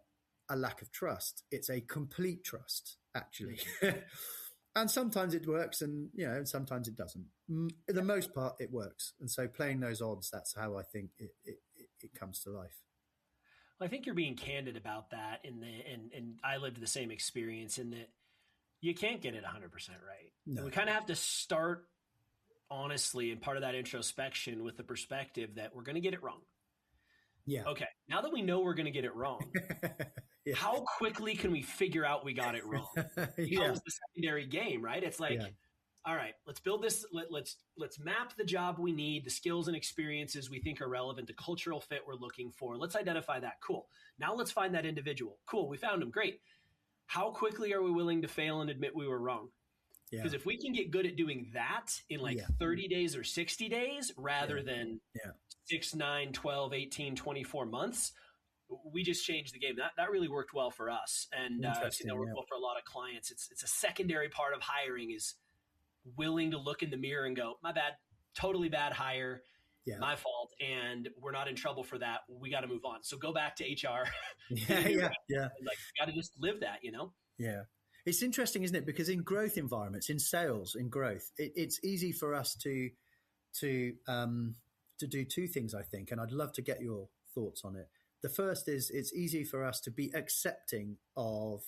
S2: a lack of trust. It's a complete trust, actually. And sometimes it works and sometimes it doesn't. For the most part, it works. And so playing those odds, that's how I think it comes to life.
S1: Well, I think you're being candid about that, and I lived the same experience in that you can't get it 100% right. No. We kind of have to start honestly, and part of that introspection with the perspective that we're going to get it wrong.
S2: Yeah.
S1: Okay. Now that we know we're going to get it wrong, how quickly can we figure out we got it wrong? It becomes the secondary game, right? It's like, all right, let's build this. Let's map the job we need, the skills and experiences we think are relevant, the cultural fit we're looking for. Let's identify that. Cool. Now let's find that individual. Cool. We found him. Great. How quickly are we willing to fail and admit we were wrong? Because if we can get good at doing that in 30 days or 60 days rather than 6, 9, 12, 18, 24 months, we just changed the game. That really worked well for us. And I've seen that work well for a lot of clients. It's a secondary part of hiring is willing to look in the mirror and go, my bad, totally bad hire, my fault. And we're not in trouble for that. We got to move on. So go back to HR. Like, got to just live that,
S2: Yeah. It's interesting, isn't it? Because in growth environments, in sales, in growth, it's easy for us to do two things, I think, and I'd love to get your thoughts on it. The first is it's easy for us to be accepting of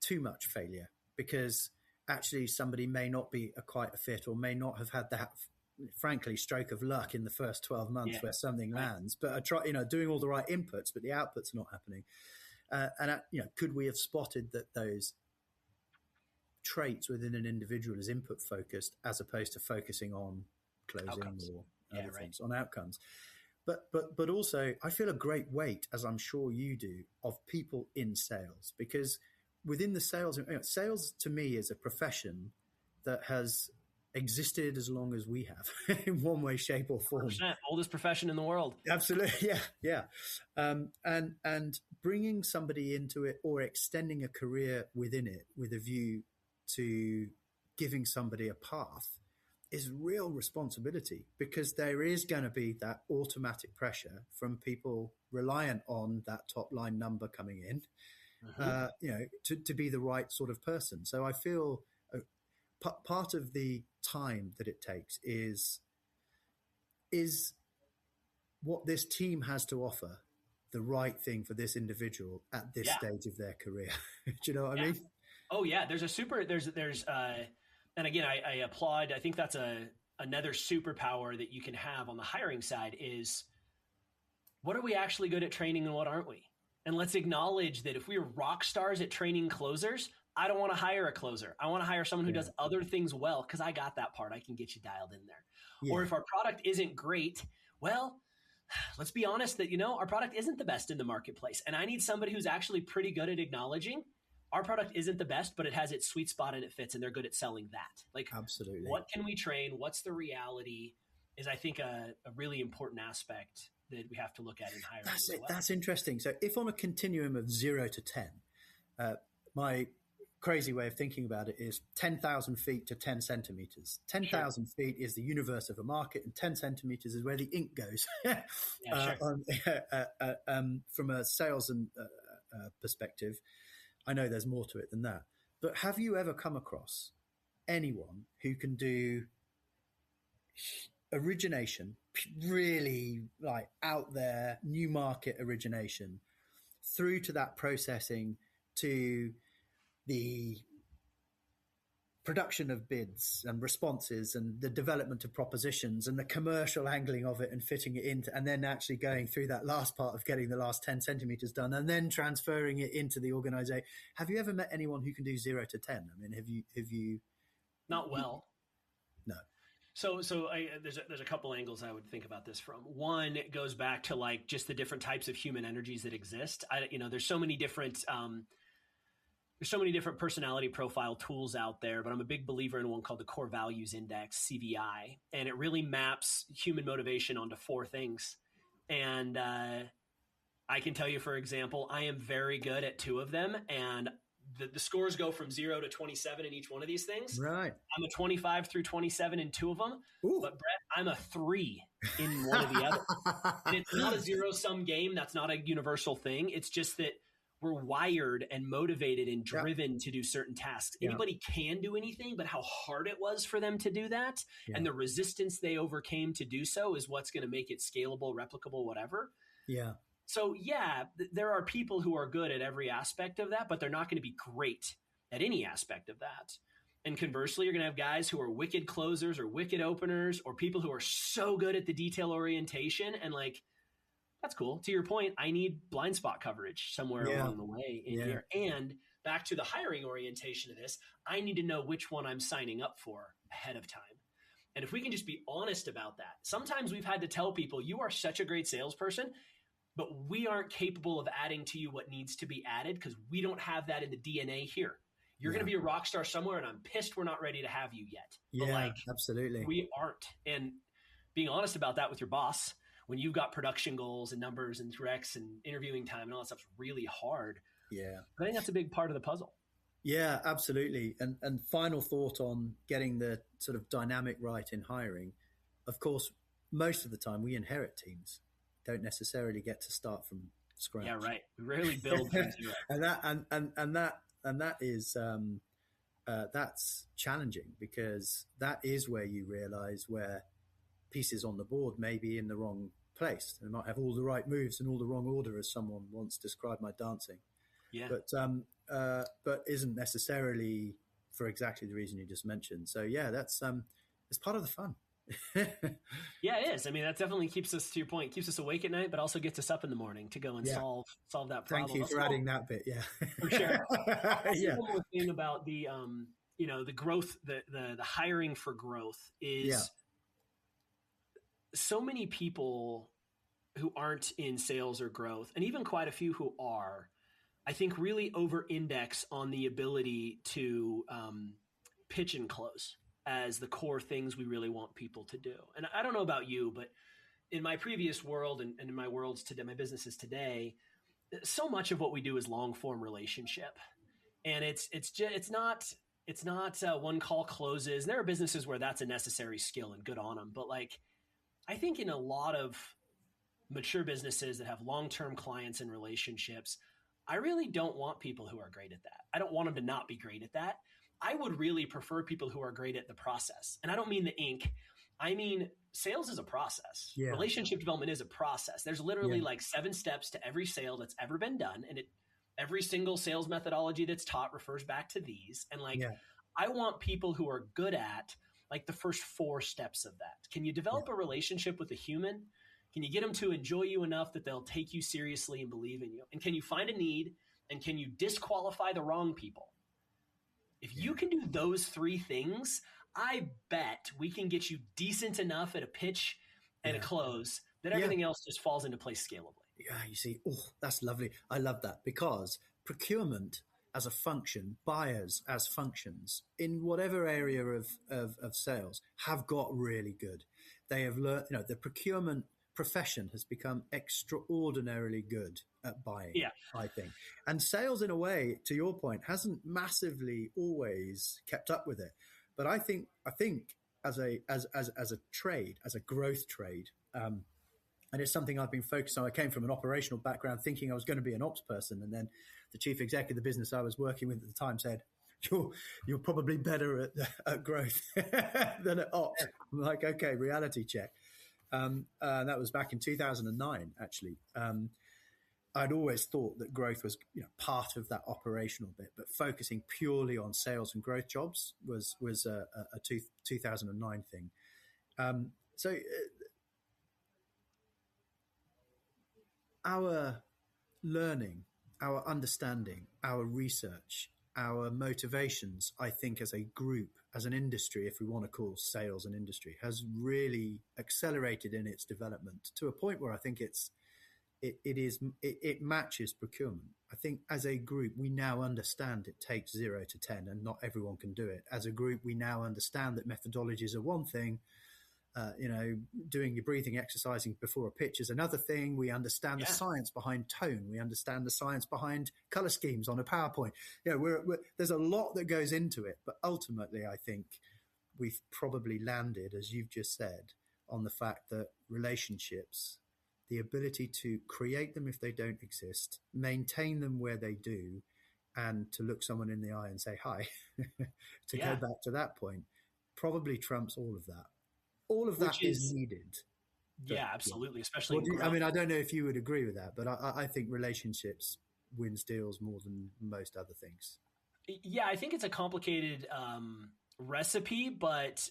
S2: too much failure because actually somebody may not be quite a fit or may not have had that, frankly, stroke of luck in the first 12 months where something lands, but doing all the right inputs, but the outputs are not happening. Could we have spotted that those traits within an individual is input focused as opposed to focusing on closing outcomes. Or other things, on outcomes. But also I feel a great weight, as I'm sure you do, of people in sales, because within the sales to me is a profession that has existed as long as we have in one way, shape or form.
S1: 100%, oldest profession in the world.
S2: Absolutely. Yeah. And bringing somebody into it or extending a career within it with a view to giving somebody a path is real responsibility, because there is going to be that automatic pressure from people reliant on that top line number coming in, to be the right sort of person. So I feel part of the time that it takes is what this team has to offer the right thing for this individual at this stage of their career. Do you know what I mean?
S1: Oh yeah. There's and again, I applaud. I think that's another superpower that you can have on the hiring side is what are we actually good at training and what aren't we? And let's acknowledge that if we are rock stars at training closers, I don't want to hire a closer. I want to hire someone who does other things well because I got that part. I can get you dialed in there. Yeah. Or if our product isn't great, well, let's be honest that, our product isn't the best in the marketplace. And I need somebody who's actually pretty good at acknowledging our product isn't the best, but it has its sweet spot and it fits, and they're good at selling that. Like,
S2: absolutely.
S1: What can we train? What's the reality is, I think, a really important aspect that we have to look at in hiring.
S2: That's interesting. So if on a continuum of 0 to 10, my crazy way of thinking about it is 10,000 feet to 10 centimeters. 10,000 feet is the universe of a market, and 10 centimeters is where the ink goes. From a sales and perspective, I know there's more to it than that. But have you ever come across anyone who can do origination, really like out there, new market origination, through to that processing to the production of bids and responses and the development of propositions and the commercial angling of it and fitting it into, and then actually going through that last part of getting the last 10 centimeters done and then transferring it into the organization? Have you ever met anyone who can do 0 to 10? I mean, have you?
S1: Not well.
S2: No.
S1: There's a couple angles I would think about this from. One, it goes back to like just the different types of human energies that exist. There's so many different personality profile tools out there, but I'm a big believer in one called the Core Values Index, CVI, and it really maps human motivation onto 4 things. And I can tell you, for example, I am very good at 2 of them, and the scores go from 0 to 27 in each one of these things.
S2: Right.
S1: I'm a 25 through 27 in 2 of them.
S2: Ooh.
S1: But Brett, I'm a 3 in one of the other. And it's not a zero-sum game. That's not a universal thing. It's just that we're wired and motivated and driven to do certain tasks. Anybody can do anything, but how hard it was for them to do that and the resistance they overcame to do so is what's going to make it scalable, replicable, whatever.
S2: Yeah.
S1: So there are people who are good at every aspect of that, but they're not going to be great at any aspect of that. And conversely, you're going to have guys who are wicked closers or wicked openers, or people who are so good at the detail orientation. And like, that's cool. To your point, I need blind spot coverage somewhere along the way in here. And back to the hiring orientation of this, I need to know which one I'm signing up for ahead of time. And if we can just be honest about that, sometimes we've had to tell people, you are such a great salesperson, but we aren't capable of adding to you what needs to be added because we don't have that in the DNA here. You're going to be a rock star somewhere, and I'm pissed we're not ready to have you yet.
S2: Yeah, absolutely.
S1: We aren't. And being honest about that with your boss, when you've got production goals and numbers and directs and interviewing time and all that stuff's really hard.
S2: Yeah.
S1: I think that's a big part of the puzzle.
S2: Yeah, absolutely. And final thought on getting the sort of dynamic right in hiring. Of course, most of the time we inherit teams. Don't necessarily get to start from scratch.
S1: Yeah, right. We rarely build from zero.
S2: and that is that's challenging because that is where you realize where pieces on the board may be in the wrong place. They might have all the right moves in all the wrong order, as someone once described my dancing.
S1: Yeah.
S2: But isn't necessarily for exactly the reason you just mentioned. So yeah, that's it's part of the fun.
S1: Yeah, it is. I mean, that definitely keeps us, to your point, keeps us awake at night, but also gets us up in the morning to go and solve that problem.
S2: Thank you for adding that bit. Yeah,
S1: for sure. One more thing about the the growth, the hiring for growth is so many people who aren't in sales or growth, and even quite a few who are, I think really over-index on the ability to pitch and close as the core things we really want people to do. And I don't know about you, but in my previous world and in my worlds today, my businesses today, so much of what we do is long form relationship. And it's not one call closes. There are businesses where that's a necessary skill and good on them. But like, I think in a lot of mature businesses that have long-term clients and relationships, I really don't want people who are great at that. I don't want them to not be great at that. I would really prefer people who are great at the process. And I don't mean the ink. I mean, sales is a process. Yeah. Relationship development is a process. There's literally like 7 steps to every sale that's ever been done. And every single sales methodology that's taught refers back to these. And I want people who are good at like the first 4 steps of that. Can you develop a relationship with a human? Can you get them to enjoy you enough that they'll take you seriously and believe in you? And can you find a need? And can you disqualify the wrong people? If you can do those 3 things, I bet we can get you decent enough at a pitch and a close that everything else just falls into place scalably.
S2: Yeah, you see, that's lovely. I love that because procurement as a function, buyers as functions in whatever area of sales have got really good. They have learned, the procurement profession has become extraordinarily good at buying, I think. And sales, in a way, to your point, hasn't massively always kept up with it. But I think as a trade, as a growth trade, and it's something I've been focused on. I came from an operational background thinking I was going to be an ops person. And then the chief exec of the business I was working with at the time said, you're probably better at growth than at ops. I'm like, okay, reality check. That was back in 2009, actually. I'd always thought that growth was part of that operational bit, but focusing purely on sales and growth jobs was a 2009 thing. So our learning, our understanding, our research, our motivations, I think as a group as an industry, if we want to call sales an industry, has really accelerated in its development to a point where I think it matches procurement. I think as a group, we now understand it takes 0 to 10 and not everyone can do it. As a group, we now understand that methodologies are one thing. Doing your breathing exercising before a pitch is another thing. We understand the science behind tone. We understand the science behind color schemes on a PowerPoint. There's a lot that goes into it, but ultimately I think we've probably landed, as you've just said, on the fact that relationships, the ability to create them if they don't exist, maintain them where they do, and to look someone in the eye and say hi, go back to that point, probably trumps all of that. All of that is needed.
S1: Yeah, absolutely. Especially,
S2: I don't know if you would agree with that, but I think relationships wins deals more than most other things.
S1: Yeah, I think it's a complicated recipe, but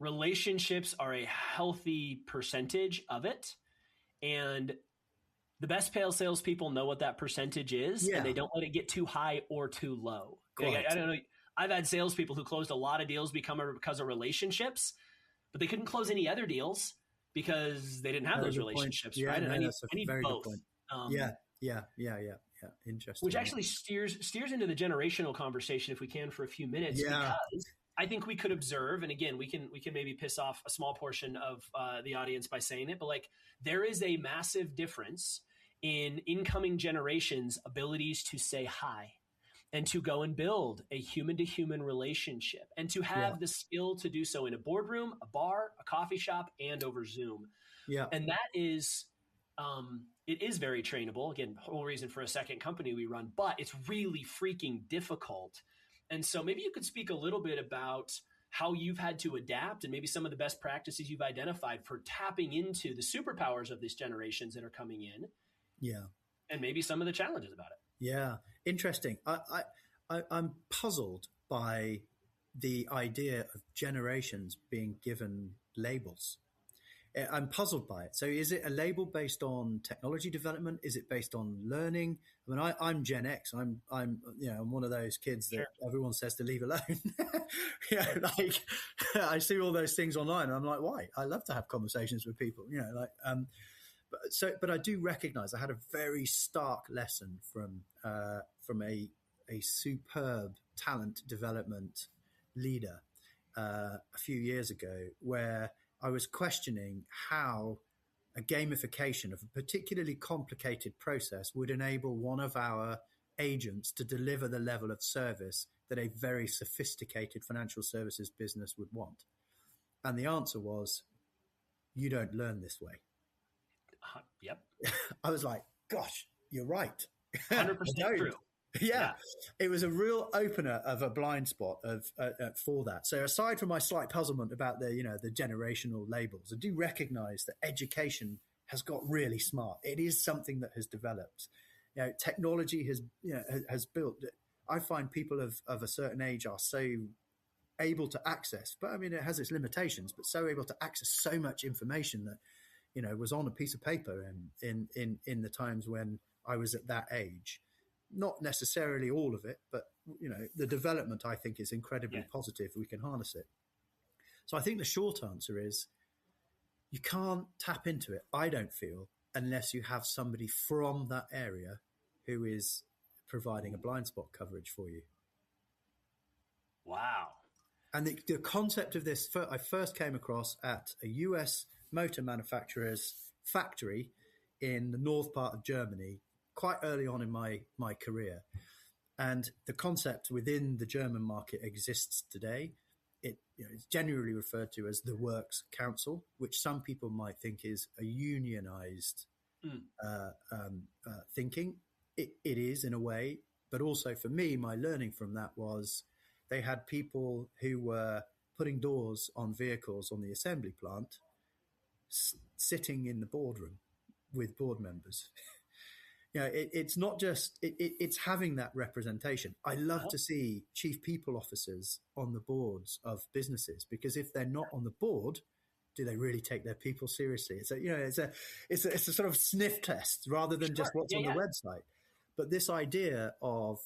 S1: relationships are a healthy percentage of it. And the best salespeople know what that percentage is, and they don't let it get too high or too low. I don't know. I've had salespeople who closed a lot of deals because of relationships, but they couldn't close any other deals because they didn't have those relationships,
S2: right?
S1: And I need both.
S2: Yeah. Interesting.
S1: Which actually steers into the generational conversation if we can for a few minutes, because I think we could observe, and again, we can maybe piss off a small portion of the audience by saying it, but like there is a massive difference in incoming generations' abilities to say hi and to go and build a human-to-human relationship and to have the skill to do so in a boardroom, a bar, a coffee shop, and over Zoom.
S2: Yeah.
S1: And that is, it is very trainable. Again, whole reason for a second company we run, but it's really freaking difficult. And so maybe you could speak a little bit about how you've had to adapt and maybe some of the best practices you've identified for tapping into the superpowers of these generations that are coming in.
S2: Yeah.
S1: And maybe some of the challenges about it.
S2: Yeah, interesting. I'm puzzled by the idea of generations being given labels. I'm puzzled by it. So is it a label based on technology development? Is it based on learning? I mean, I'm Gen X. I'm one of those kids that everyone says to leave alone. I see all those things online and I'm like, why? I love to have conversations with people, But I do recognize I had a very stark lesson from a superb talent development leader a few years ago, where I was questioning how a gamification of a particularly complicated process would enable one of our agents to deliver the level of service that a very sophisticated financial services business would want. And the answer was, you don't learn this way.
S1: Yep.
S2: I was like, gosh, you're right.
S1: 100% true.
S2: Yeah. It was a real opener of a blind spot for that. So aside from my slight puzzlement about the generational labels, I do recognize that education has got really smart. It is something that has developed. Technology has built. I find people of a certain age are so able to access, but I mean, it has its limitations, but so able to access so much information that, was on a piece of paper in the times when I was at that age. Not necessarily all of it, but, the development, I think, is incredibly positive. We can harness it. So I think the short answer is you can't tap into it, I don't feel, unless you have somebody from that area who is providing a blind spot coverage for you.
S1: Wow.
S2: And the concept of this, I first came across at a US motor manufacturer's factory in the north part of Germany, quite early on in my career. And the concept within the German market exists today. It's generally referred to as the Works Council, which some people might think is a unionized thinking. It is in a way, but also for me, my learning from that was they had people who were putting doors on vehicles on the assembly plant, sitting in the boardroom with board members. It's not just, it's having that representation. I love to see chief people officers on the boards of businesses, because if they're not on the board, do they really take their people seriously? It's a sort of sniff test rather than just what's on the website. But this idea of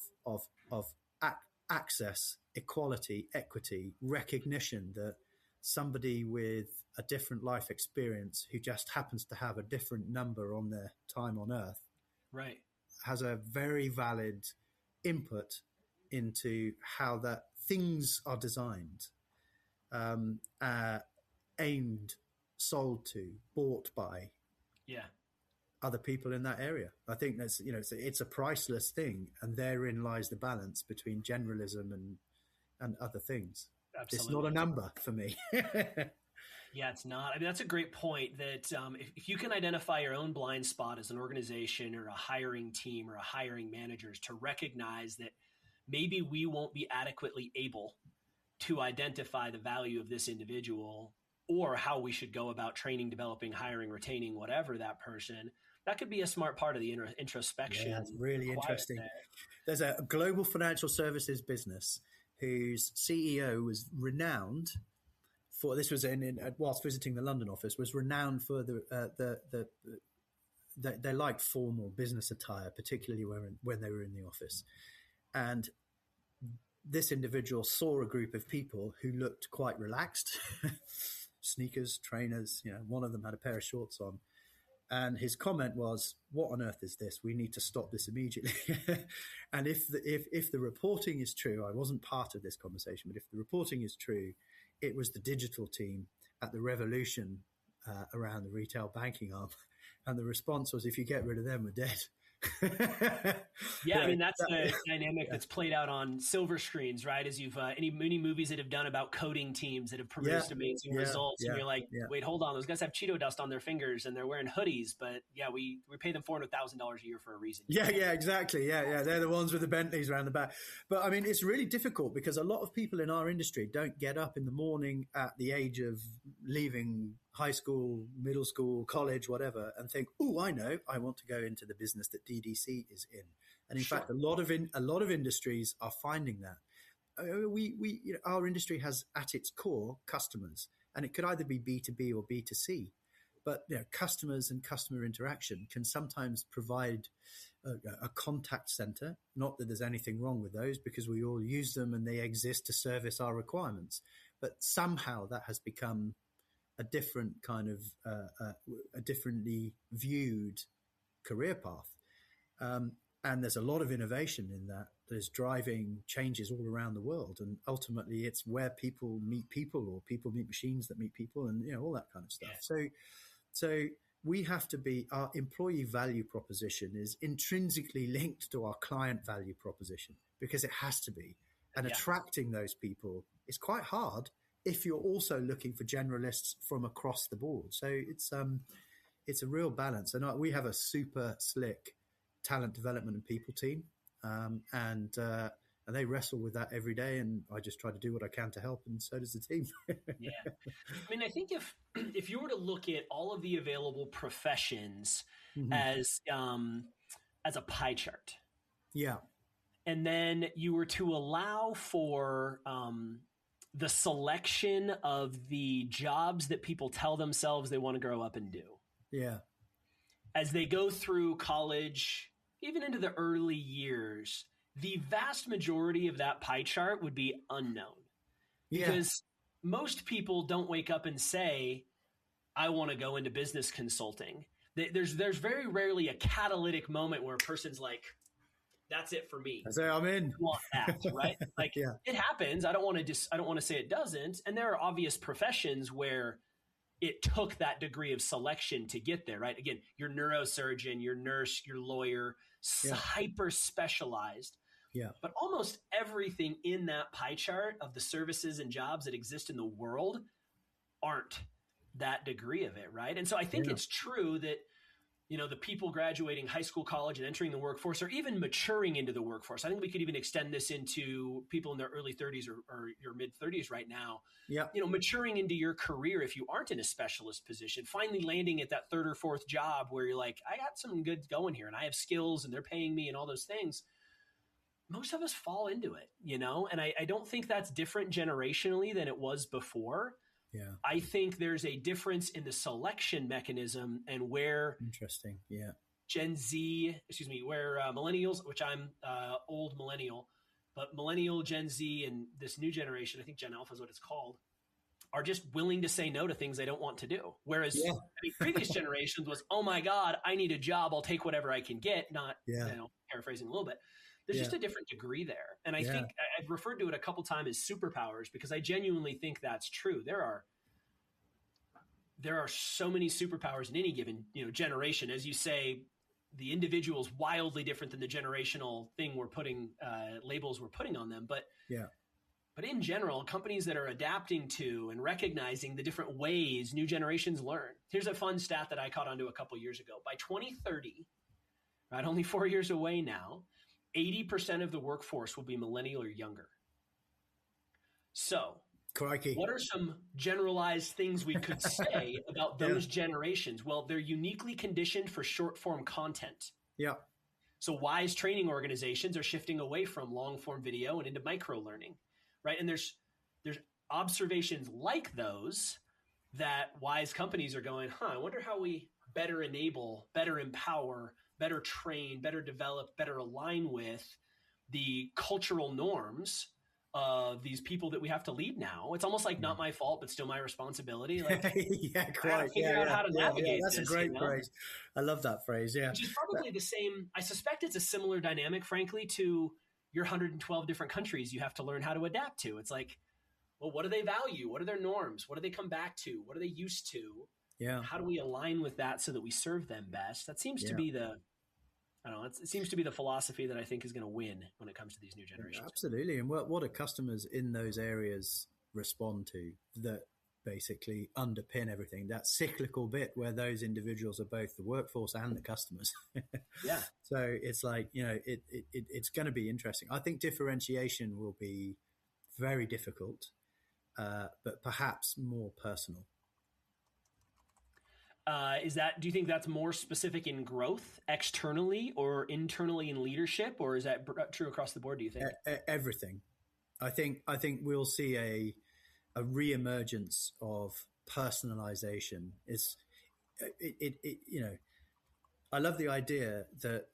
S2: access, equality, equity, recognition that somebody with a different life experience who just happens to have a different number on their time on earth
S1: Right.
S2: has a very valid input into how that things are designed, aimed, sold to, bought by
S1: Yeah.
S2: other people in that area. I think that's, it's a priceless thing, and therein lies the balance between generalism and other things.
S1: Absolutely.
S2: It's not a number for me.
S1: Yeah, it's not. I mean, that's a great point that if you can identify your own blind spot as an organization or a hiring team or a hiring managers to recognize that maybe we won't be adequately able to identify the value of this individual or how we should go about training, developing, hiring, retaining, whatever that person, that could be a smart part of the introspection.
S2: Yeah, it's really interesting. There's a global financial services business whose CEO was renowned for, this was whilst visiting the London office, was renowned for they liked formal business attire, particularly when they were in the office. And this individual saw a group of people who looked quite relaxed, sneakers, trainers, one of them had a pair of shorts on. And his comment was, "What on earth is this? We need to stop this immediately." And if the reporting is true, I wasn't part of this conversation, but if the reporting is true, it was the digital team at the revolution around the retail banking arm. And the response was, if you get rid of them, we're dead.
S1: Yeah, I mean, that's the dynamic that's played out on silver screens, right? As you've many movies that have done about coding teams that have produced amazing results, and you're like, wait, hold on, those guys have Cheeto dust on their fingers and they're wearing hoodies, but we pay them $400,000 a year for a reason.
S2: Yeah, exactly. Yeah, they're the ones with the Bentleys around the back. But I mean, it's really difficult because a lot of people in our industry don't get up in the morning at the age of leaving high school, middle school, college, whatever, and think, "Oh, I know, I want to go into the business that DDC is in." And in fact, a lot of industries are finding that. Our industry has at its core customers, and it could either be B2B or B2C. But customers and customer interaction can sometimes provide a contact center. Not that there's anything wrong with those, because we all use them and they exist to service our requirements. But somehow that has become a different kind of a differently viewed career path. And there's a lot of innovation in that is driving changes all around the world. And ultimately, it's where people meet people, or people meet machines that meet people, and all that kind of stuff. Yeah. So we have to be, our employee value proposition is intrinsically linked to our client value proposition, because it has to be. And attracting those people is quite hard if you're also looking for generalists from across the board. So it's a real balance. And we have a super slick talent development and people team, and they wrestle with that every day. And I just try to do what I can to help, and so does the team.
S1: Yeah, I mean, I think if you were to look at all of the available professions as a pie chart, and then you were to allow for the selection of the jobs that people tell themselves they want to grow up and do.
S2: Yeah.
S1: As they go through college, even into the early years, the vast majority of that pie chart would be unknown. Because most people don't wake up and say, I want to go into business consulting. There's very rarely a catalytic moment where a person's like, that's it for me.
S2: I say I'm in.
S1: I want that, right? Like it happens. I don't want to say it doesn't. And there are obvious professions where it took that degree of selection to get there, right? Again, your neurosurgeon, your nurse, your lawyer, hyper specialized.
S2: Yeah.
S1: But almost everything in that pie chart of the services and jobs that exist in the world aren't that degree of it, right? And so I think it's true that the people graduating high school, college, and entering the workforce, or even maturing into the workforce. I think we could even extend this into people in their early 30s or your mid 30s right now.
S2: Yeah.
S1: Maturing into your career, if you aren't in a specialist position, finally landing at that third or fourth job where you're like, I got something good going here and I have skills and they're paying me and all those things. Most of us fall into it, and I don't think that's different generationally than it was before.
S2: Yeah.
S1: I think there's a difference in the selection mechanism and where
S2: interesting. Yeah.
S1: Gen Z, where millennials, which I'm old millennial, but millennial, Gen Z, and this new generation, I think Gen Alpha is what it's called, are just willing to say no to things they don't want to do. Whereas previous generations was, oh my God, I need a job. I'll take whatever I can get. Not, paraphrasing a little bit. There's just a different degree there. And I think I've referred to it a couple times as superpowers because I genuinely think that's true. There are so many superpowers in any given, generation. As you say, the individual is wildly different than the generational thing labels we're putting on them. But in general, companies that are adapting to and recognizing the different ways new generations learn. Here's a fun stat that I caught onto a couple years ago. By 2030, right, only 4 years away now, 80% of the workforce will be millennial or younger. So,
S2: crikey,
S1: what are some generalized things we could say about those generations? Well, they're uniquely conditioned for short-form content.
S2: Yeah.
S1: So wise training organizations are shifting away from long-form video and into micro-learning. Right. And there's observations like those that wise companies are going, I wonder how we better enable, better empower, better train, better develop, better align with the cultural norms of these people that we have to lead now. It's almost like not my fault, but still my responsibility. Like, figure out how to navigate
S2: that's
S1: this.
S2: That's a great phrase. I love that phrase. Yeah.
S1: Which is probably the same. I suspect it's a similar dynamic, frankly, to your 112 different countries you have to learn how to adapt to. It's like, well, what do they value? What are their norms? What do they come back to? What are they used to?
S2: Yeah.
S1: How do we align with that so that we serve them best? That seems to be it seems to be the philosophy that I think is going to win when it comes to these new generations.
S2: Absolutely. And what do customers in those areas respond to that basically underpin everything? That cyclical bit where those individuals are both the workforce and the customers.
S1: Yeah.
S2: So it's like, it's going to be interesting. I think differentiation will be very difficult, but perhaps more personal.
S1: Do you think that's more specific in growth externally or internally in leadership, or is that true across the board, do you think?
S2: Everything. I think we'll see a reemergence of personalization. I love the idea that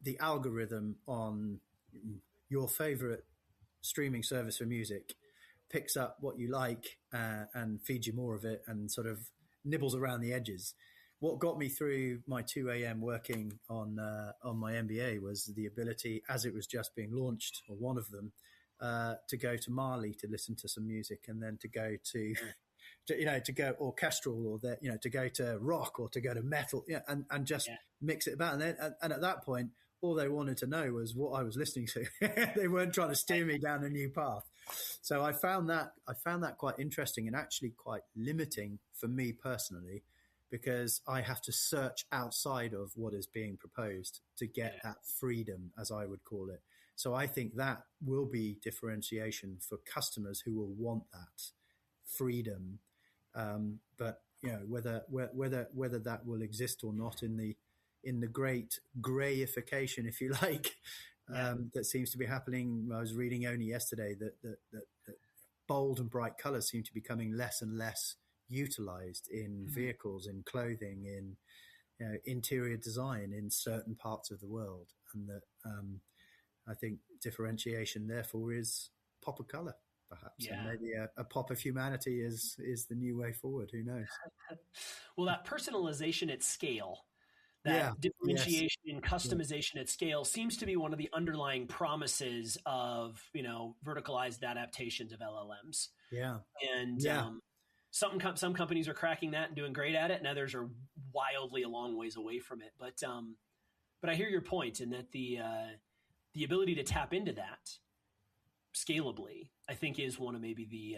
S2: the algorithm on your favorite streaming service for music picks up what you like and feeds you more of it and sort of nibbles around the edges. What got me through my 2 a.m. working on my MBA was the ability, as it was just being launched, or one of them, to go to Mali to listen to some music, and then to go to go orchestral, or to go to rock, or to go to metal, and just mix it about. And at that point, all they wanted to know was what I was listening to. They weren't trying to steer me down a new path. So I found that quite interesting and actually quite limiting for me personally, because I have to search outside of what is being proposed to get that freedom, as I would call it. So I think that will be differentiation for customers who will want that freedom. But whether that will exist or not in the great grayification, if you like, that seems to be happening. I was reading only yesterday that bold and bright colors seem to be becoming less and less utilized in vehicles, in clothing, in interior design in certain parts of the world, and that I think differentiation therefore is pop of color, perhaps, and maybe a pop of humanity is the new way forward. Who knows?
S1: Well, that personalization at scale, that differentiation and customization at scale seems to be one of the underlying promises of, verticalized adaptations of LLMs.
S2: Yeah.
S1: And some companies are cracking that and doing great at it, and others are wildly a long ways away from it. But I hear your point in that the ability to tap into that scalably, I think, is one of maybe the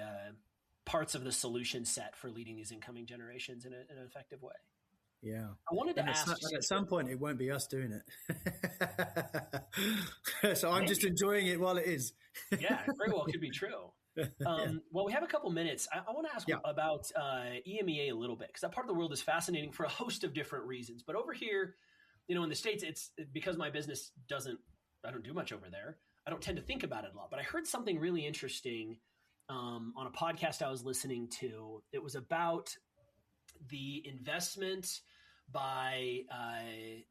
S1: parts of the solution set for leading these incoming generations in an effective way.
S2: Yeah.
S1: I wanted to ask.
S2: At some point, it won't be us doing it. So I'm just enjoying it while it is.
S1: Yeah, very well could be true. Well, we have a couple minutes. I want to ask about EMEA a little bit, because that part of the world is fascinating for a host of different reasons. But over here, in the States, it's because my business I don't do much over there. I don't tend to think about it a lot. But I heard something really interesting on a podcast I was listening to. It was about the investment by I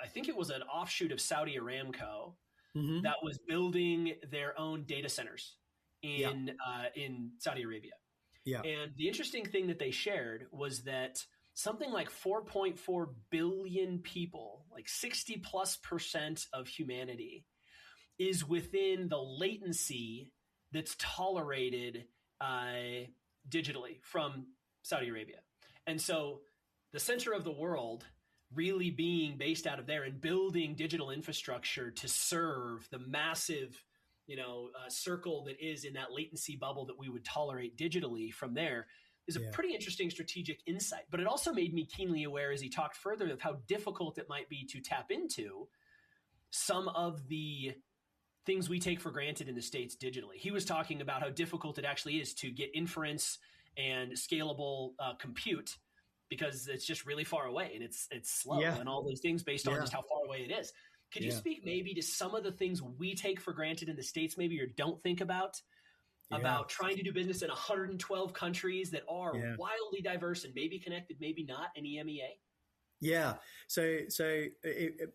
S1: think it was an offshoot of Saudi Aramco that was building their own data centers in Saudi Arabia.
S2: Yeah.
S1: And the interesting thing that they shared was that something like 4.4 billion people, like 60+% of humanity, is within the latency that's tolerated digitally from Saudi Arabia. And so the center of the world really being based out of there and building digital infrastructure to serve the massive, circle that is in that latency bubble that we would tolerate digitally from there is a pretty interesting strategic insight. But it also made me keenly aware, as he talked further, of how difficult it might be to tap into some of the things we take for granted in the States digitally. He was talking about how difficult it actually is to get inference and scalable compute, because it's just really far away and it's slow and all those things based on just how far away it is. Could you speak maybe to some of the things we take for granted in the States, maybe, or don't think about trying to do business in 112 countries that are wildly diverse and maybe connected, maybe not, in EMEA?
S2: Yeah. So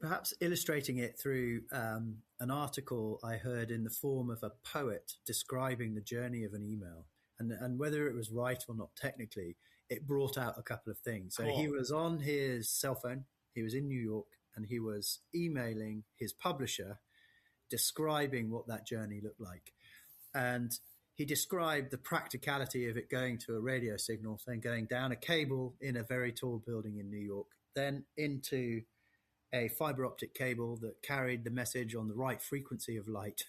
S2: perhaps illustrating it through an article I heard in the form of a poet describing the journey of an email, and whether it was right or not technically, it brought out a couple of things. So he was on his cell phone, he was in New York, and he was emailing his publisher describing what that journey looked like. And he described the practicality of it going to a radio signal, then going down a cable in a very tall building in New York, then into a fiber optic cable that carried the message on the right frequency of light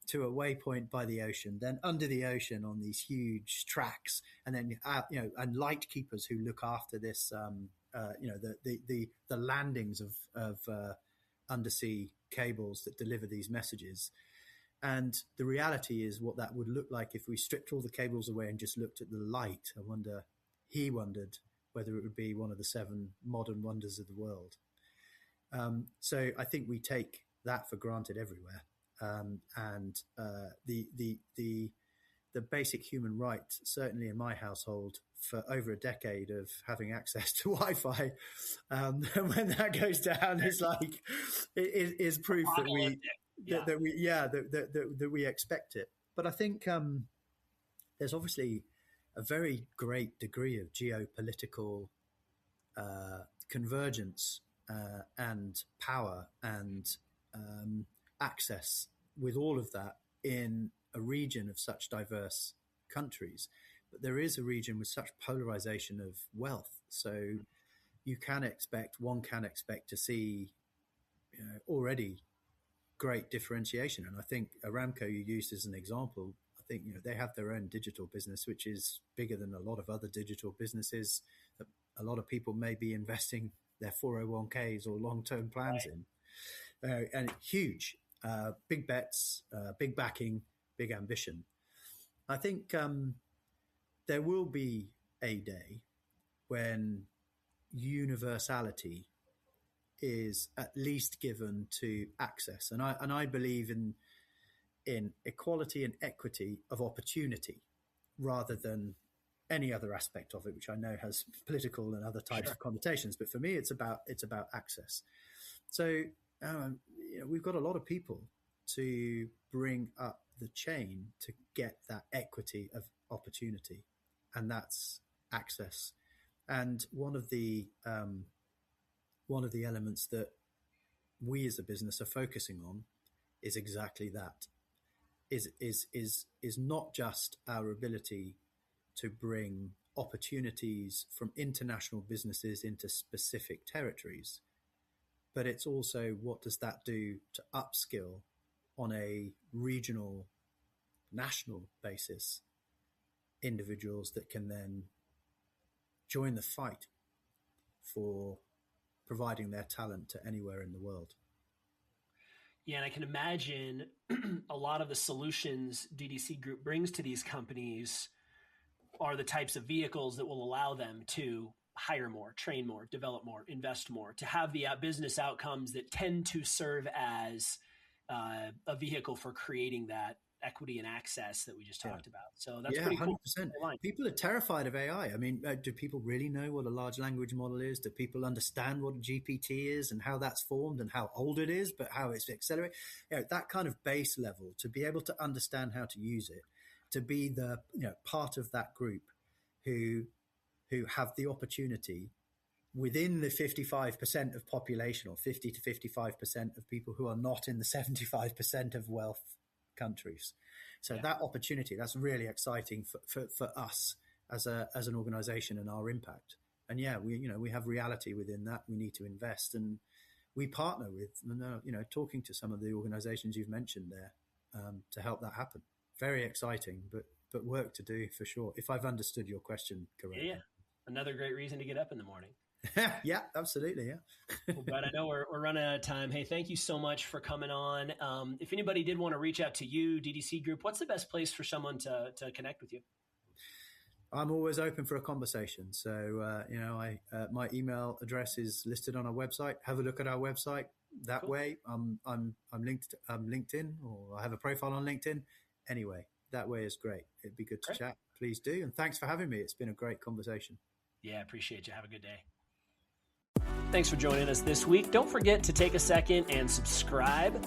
S2: to a waypoint by the ocean, then under the ocean on these huge tracks, and then and light keepers who look after this, the landings of undersea cables that deliver these messages. And the reality is what that would look like if we stripped all the cables away and just looked at the light. He wondered whether it would be one of the 7 modern wonders of the world. So I think we take that for granted everywhere. And the basic human right, certainly in my household, for over a decade of having access to Wi-Fi, and when that goes down, it's like is proof that we expect it. But I think there's obviously a very great degree of geopolitical convergence and power and access with all of that in a region of such diverse countries. But there is a region with such polarization of wealth. So one can expect to see already great differentiation. And I think Aramco, you used as an example, I think they have their own digital business, which is bigger than a lot of other digital businesses that a lot of people may be investing their 401ks or long-term plans in. And huge, big bets, big backing, big ambition. I think there will be a day when universality is at least given to access, and I believe in equality and equity of opportunity rather than any other aspect of it, which I know has political and other types of connotations. But for me, it's about access. So we've got a lot of people to bring up the chain to get that equity of opportunity, and that's access. And one of the elements that we as a business are focusing on is exactly that. Is not just our ability to bring opportunities from international businesses into specific territories, but it's also what does that do to upskill on a regional, national basis individuals that can then join the fight for providing their talent to anywhere in the world.
S1: Yeah, and I can imagine a lot of the solutions DDC Group brings to these companies are the types of vehicles that will allow them to hire more, train more, develop more, invest more, to have the business outcomes that tend to serve as a vehicle for creating that equity and access that we just talked about. So that's pretty
S2: 100%.
S1: Cool.
S2: People are terrified of AI. I mean, do people really know what a large language model is? Do people understand what a GPT is and how that's formed and how old it is, but how it's accelerated? That kind of base level, to be able to understand how to use it, to be the part of that group who have the opportunity within the 55% of population, or 50 to 55% of people who are not in the 75% of wealth countries. So that opportunity, that's really exciting for us as an organization and our impact. And we have reality within that. We need to invest, and we partner with, talking to some of the organizations you've mentioned there to help that happen. Very exciting, but work to do for sure, if I've understood your question correctly.
S1: Yeah. Another great reason to get up in the morning.
S2: Yeah, absolutely. Yeah.
S1: Well, Brett, I know we're running out of time. Hey, thank you so much for coming on. If anybody did want to reach out to you, DDC Group, what's the best place for someone to connect with you?
S2: I'm always open for a conversation. So, my email address is listed on our website. Have a look at our website. That cool. way, I'm LinkedIn, or I have a profile on LinkedIn. Anyway, that way is great. It'd be good to chat. Please do. And thanks for having me. It's been a great conversation.
S1: Yeah, appreciate you. Have a good day. Thanks for joining us this week. Don't forget to take a second and subscribe.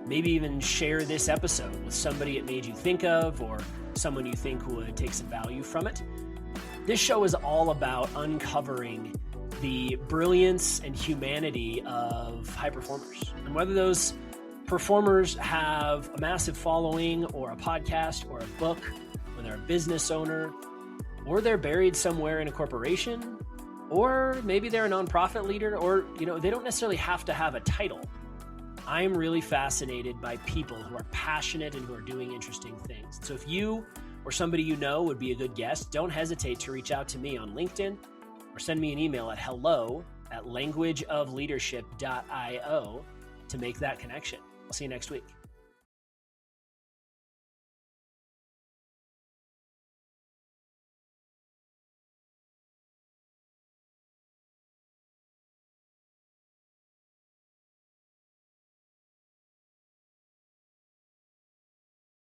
S1: Maybe even share this episode with somebody it made you think of, or someone you think would take some value from it. This show is all about uncovering the brilliance and humanity of high performers. And whether those performers have a massive following, or a podcast, or a book, or they're a business owner, or they're buried somewhere in a corporation, or maybe they're a nonprofit leader, or, they don't necessarily have to have a title. I'm really fascinated by people who are passionate and who are doing interesting things. So if you or somebody you know would be a good guest, don't hesitate to reach out to me on LinkedIn, or send me an email at hello@languageofleadership.io to make that connection. I'll see you next week.